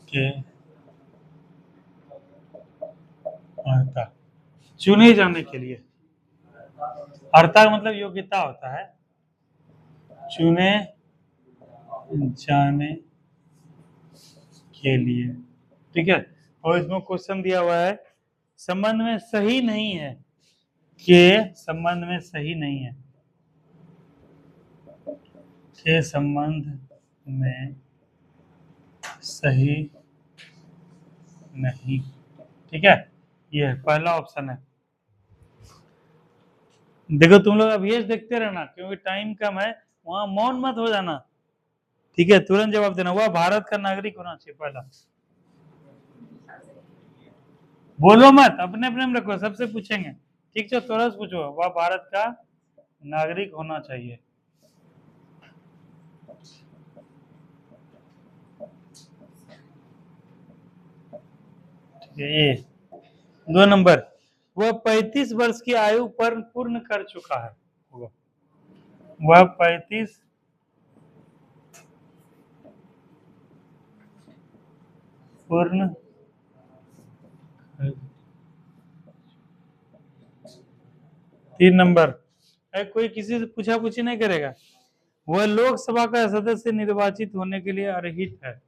के अर्हता चुने जाने के लिए, अर्हता का मतलब योग्यता होता है, चुने जाने के लिए, ठीक है। और इसमें क्वेश्चन दिया हुआ है, संबंध में सही नहीं है, के संबंध में सही नहीं है, के संबंध में सही नहीं, ठीक है, ये पहला ऑप्शन है। देखो तुम लोग अभी देखते रहना क्योंकि टाइम कम है, वहां मौन मत हो जाना, ठीक है, तुरंत जवाब देना। वह भारत का नागरिक होना चाहिए पहला, बोलो मत, अपने अपने में रखो, सबसे पूछेंगे, ठीक है, थोड़ा सा पूछो, वह भारत का नागरिक होना चाहिए, ये 2 नंबर, वह 35 वर्ष की आयु पर पूर्ण कर चुका है, वह 35 पूर्ण 3 नंबर। कोई किसी से पूछा पूछी नहीं करेगा। वह लोकसभा का सदस्य निर्वाचित होने के लिए अर्हित है।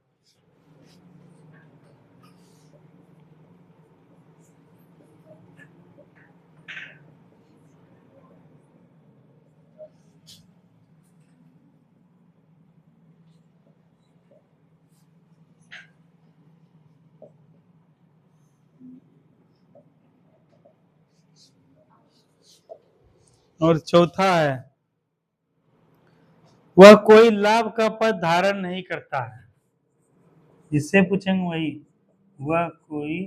और चौथा है, वह कोई लाभ का पद धारण नहीं करता है। जिससे पूछेंगे वही, वह कोई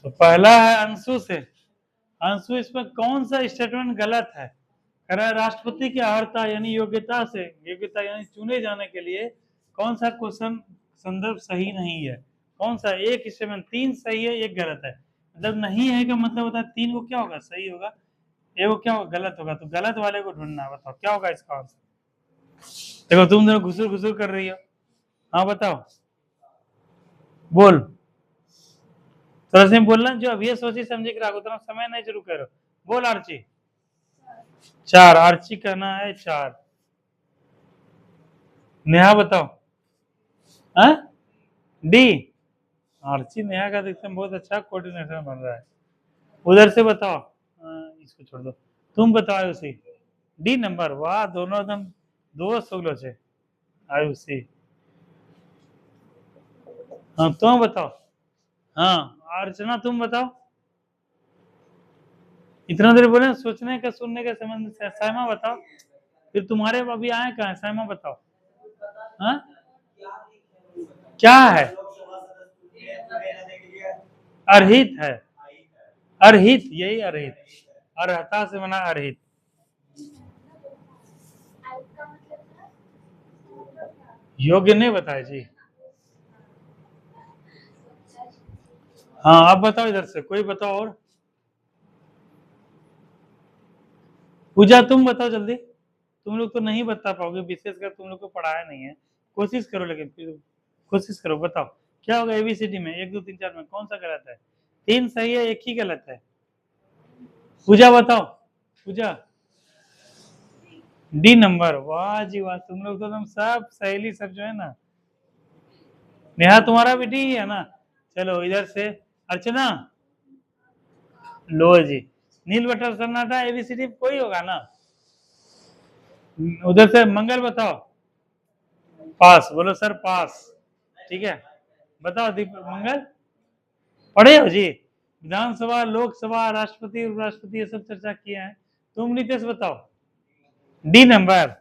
तो पहला है अंशु से। अंशु, इसमें कौन सा स्टेटमेंट गलत है? कह रहा है राष्ट्रपति की अर्हता यानी योग्यता यानी चुने जाने के लिए कौन सा क्वेश्चन संदर्भ सही नहीं है? कौन सा? एक स्टेटमेंट, 3 सही है, एक गलत है। मतलब नहीं है का मतलब होता है 3 को क्या होगा? सही होगा, एक को क्या होगा? गलत होगा। तो गलत वाले को ढूंढना है। बताओ क्या होगा इसका आंसर? देखो तुम दोनों घुसुर घुसुर कर रही हो। हाँ बताओ, बोल। थोड़ा सा बोलना, जो अभी सोची समझी कर उतना समय नहीं शुरू करो। बोल आर्ची। 4, आर्ची कहना है 4। नेहा बताओ। हाँ डी। आर्ची नेहा का देखते बहुत अच्छा कोऑर्डिनेटर बन रहा है। उधर से बताओ। इसको छोड़ दो, तुम बताओ आयुषी। D number. वाह, दोनों एकदम दोस्त हो गए आयुषी। हाँ तुम बताओ। हाँ अर्चना तुम बताओ। इतना देर बोले सोचने का सुनने का संबंध से। साइमा बताओ। फिर तुम्हारे अभी आए कहाँ? साइमा बताओ। हाँ क्या है? अर्हित है। अर्हित, यही अर्हित। अर्हता से बना अर्हित। योग्य नहीं बताया जी। हाँ आप बताओ, इधर से कोई बताओ। और पूजा तुम बताओ जल्दी। तुम लोग तो नहीं बता पाओगे, विशेषकर तुम लोग को पढ़ाया नहीं है। कोशिश करो, लेकिन फिर कोशिश करो। बताओ क्या होगा एबीसीडी में? 1 2 3 4 में कौन सा गलत है? 3 सही है, एक ही गलत है। पूजा बताओ। पूजा डी नंबर। वाह जी वाह, तुम लोग तो एकदम सब सहेली सब जो है ना। नेहा तुम्हारा भी डी है ना? चलो इधर से अर्चना। लो जी, नील बटर सन्नाटा एबीसीडी कोई होगा ना? उधर से मंगल बताओ। पास बोलो सर, पास। ठीक है, बताओ दीपक। मंगल पढ़े हो जी? विधानसभा, लोकसभा, राष्ट्रपति, उपराष्ट्रपति, ये सब चर्चा किए हैं। तुम नितेश बताओ। D number.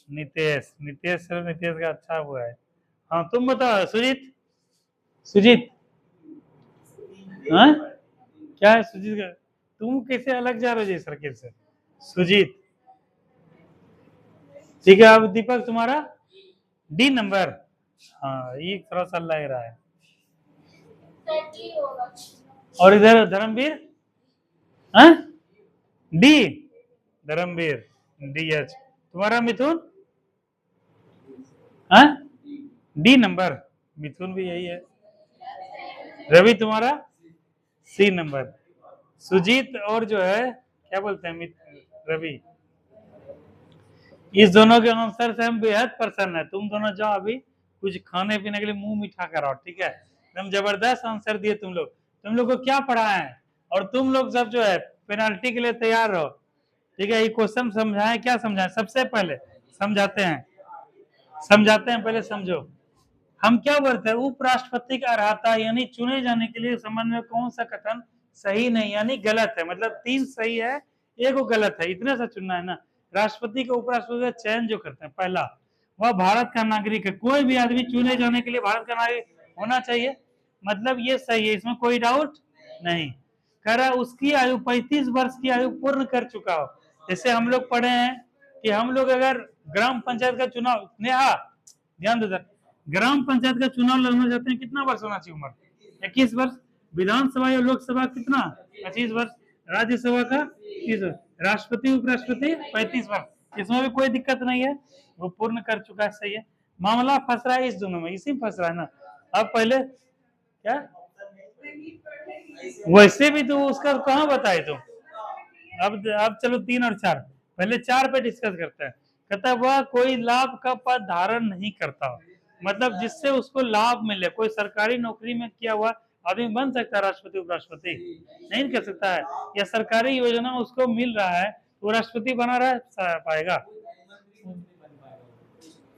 Nitesh, Nitesh sir, Nitesh का अच्छा हुआ है। हाँ तुम बताओ सुजीत। सुजीत हाँ क्या है सुजीत का? तुम कैसे अलग जा रहे हो जी सर्किल से? सुजीत ठीक है। अब दीपक तुम्हारा डी नंबर। हाँ ये थोड़ा सा लग रहा है। और इधर धर्मवीर। हाँ डी। Dharmveer D H. तुम्हारा मिथुन। हाँ डी नंबर। मिथुन भी यही है। रवि तुम्हारा सी नंबर। सुजीत और जो है क्या बोलते हैं रवि। इस दोनों के आंसर से हम बेहद प्रसन्न है। तुम दोनों जाओ अभी कुछ खाने पीने के लिए मुंह मीठा कराओ। ठीक है, एकदम जबरदस्त आंसर दिए तुम लोग। तुम लोग को क्या पढ़ा है? और तुम लोग सब जो है पेनाल्टी के लिए तैयार रहो। ठीक है, ये क्वेश्चन समझाएं, क्या समझाएं? सबसे पहले समझाते हैं पहले समझो। हम क्या बोलते हैं? उपराष्ट्रपति का अर्हता यानी चुने जाने के लिए संबंध में कौन सा कथन सही नहीं यानी गलत है? मतलब 3 सही है, एक गलत है, इतने सा चुनना है ना। राष्ट्रपति का उपराष्ट्रपति का चयन जो करते हैं, पहला वह भारत का नागरिक है। कोई भी आदमी चुने जाने के लिए भारत का नागरिक होना चाहिए, मतलब ये सही है, इसमें कोई डाउट नहीं। कह रहा है उसकी आयु 35 वर्ष की आयु पूर्ण कर चुका हो। जैसे हम लोग पढ़े हैं कि हम लोग अगर ग्राम पंचायत का चुनाव, नेहा ध्यान दो, ग्राम पंचायत का चुनाव लड़ना चाहते हैं, कितना वर्ष होना चाहिए उम्र? 21 वर्ष। विधानसभा या लोकसभा कितना? 25 वर्ष। राज्यसभा का 30 वर्ष। राष्ट्रपति उपराष्ट्रपति 35 वर्ष, इसमें भी कोई दिक्कत नहीं है, वो पूर्ण कर चुका है, सही है। मामला फंस रहा है इस दोनों में, इसी में फंस रहा है ना। अब पहले क्या, वैसे भी तो उसका कहाँ बताए तुम। अब चलो 3 और 4, पहले 4 पे डिस्कस करते हैं। कहता है वह कोई लाभ का पद धारण नहीं करता, मतलब जिससे उसको लाभ मिले। कोई सरकारी नौकरी में किया हुआ आदमी बन सकता है राष्ट्रपति उपराष्ट्रपति? नहीं कर सकता है। या सरकारी योजना उसको मिल रहा है तो राष्ट्रपति बना रह पाएगा?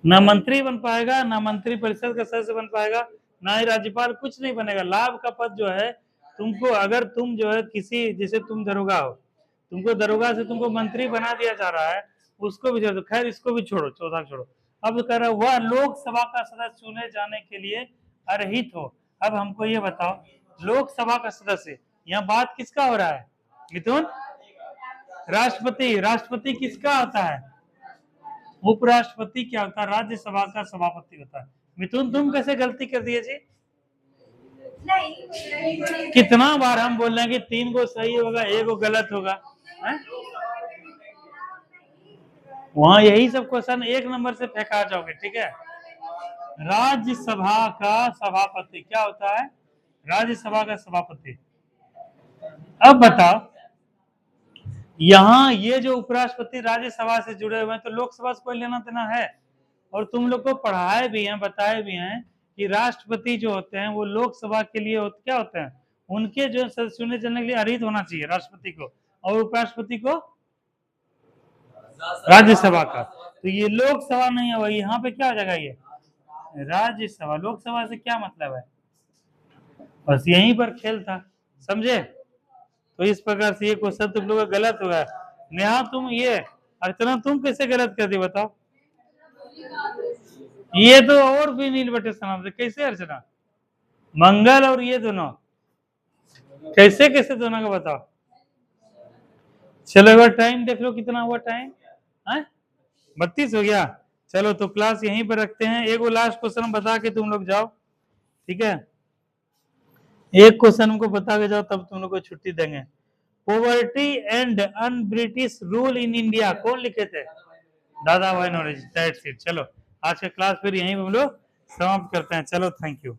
ना मंत्री बन पाएगा, ना मंत्री परिषद का सदस्य बन पाएगा, ना ही राज्यपाल, कुछ नहीं बनेगा। लाभ का पद जो है तुमको, अगर तुम जो है किसी, जैसे तुम दरोगा हो, तुमको दरोगा से तुमको मंत्री बना दिया जा रहा है, उसको भी छोड़ो, खैर इसको भी छोड़ो, चौथा छोड़ो। अब कह रहा है वह लोकसभा का सदस्य चुने जाने के लिए अर्हित हो। अब हमको ये बताओ, लोकसभा का सदस्य, यहाँ बात किसका हो रहा है मिथुन? राष्ट्रपति। राष्ट्रपति किसका होता है? उपराष्ट्रपति क्या होता है? राज्यसभा का सभापति होता है। मिथुन तुम कैसे गलती कर दिए जी? कितना बार हम बोल रहे हैं कि 3 को सही होगा, 1 को गलत होगा है? वहां यही सब क्वेश्चन 1 नंबर से फेंका जाओगे, ठीक है। राज्यसभा का सभापति क्या होता है? राज्यसभा का सभापति। अब बताओ, यहाँ ये जो उपराष्ट्रपति राज्यसभा से जुड़े हुए हैं, तो लोकसभा से कोई लेना देना है? और तुम लोग को पढ़ाए भी हैं, बताए भी हैं कि राष्ट्रपति जो होते हैं वो लोकसभा के लिए क्या होते हैं, उनके जो चुने जाने के लिए अर्हित होना चाहिए राष्ट्रपति को, और उपराष्ट्रपति को राज्यसभा का। तो ये लोकसभा नहीं है, यहाँ पे क्या हो जाएगा, ये राज्यसभा। लोकसभा से क्या मतलब है? बस यहीं पर खेल था, समझे? तो इस प्रकार से ये क्वेश्चन तुम लोग का गलत होगा। नेहा तुम ये, अर्चना तुम कैसे गलत कर दी बताओ? ये तो और भी नील बटे सनाम से, कैसे अर्चना? मंगल और ये दोनों कैसे कैसे दोनों का बताओ। चलो एक बार टाइम देख लो, कितना हुआ टाइम है? 32 हो गया। चलो तो क्लास यहीं पर रखते हैं। एक वो लास्ट क्वेश्चन बता के तुम लोग जाओ, ठीक है। एक क्वेश्चन हमको बता के जाओ, तब तुम लोग को छुट्टी देंगे। Poverty and un British rule in India कौन लिखे थे? दादा भाई नॉलेज, दैट्स इट। चलो आज का क्लास फिर यहीं हम लोग समाप्त करते हैं। चलो थैंक यू।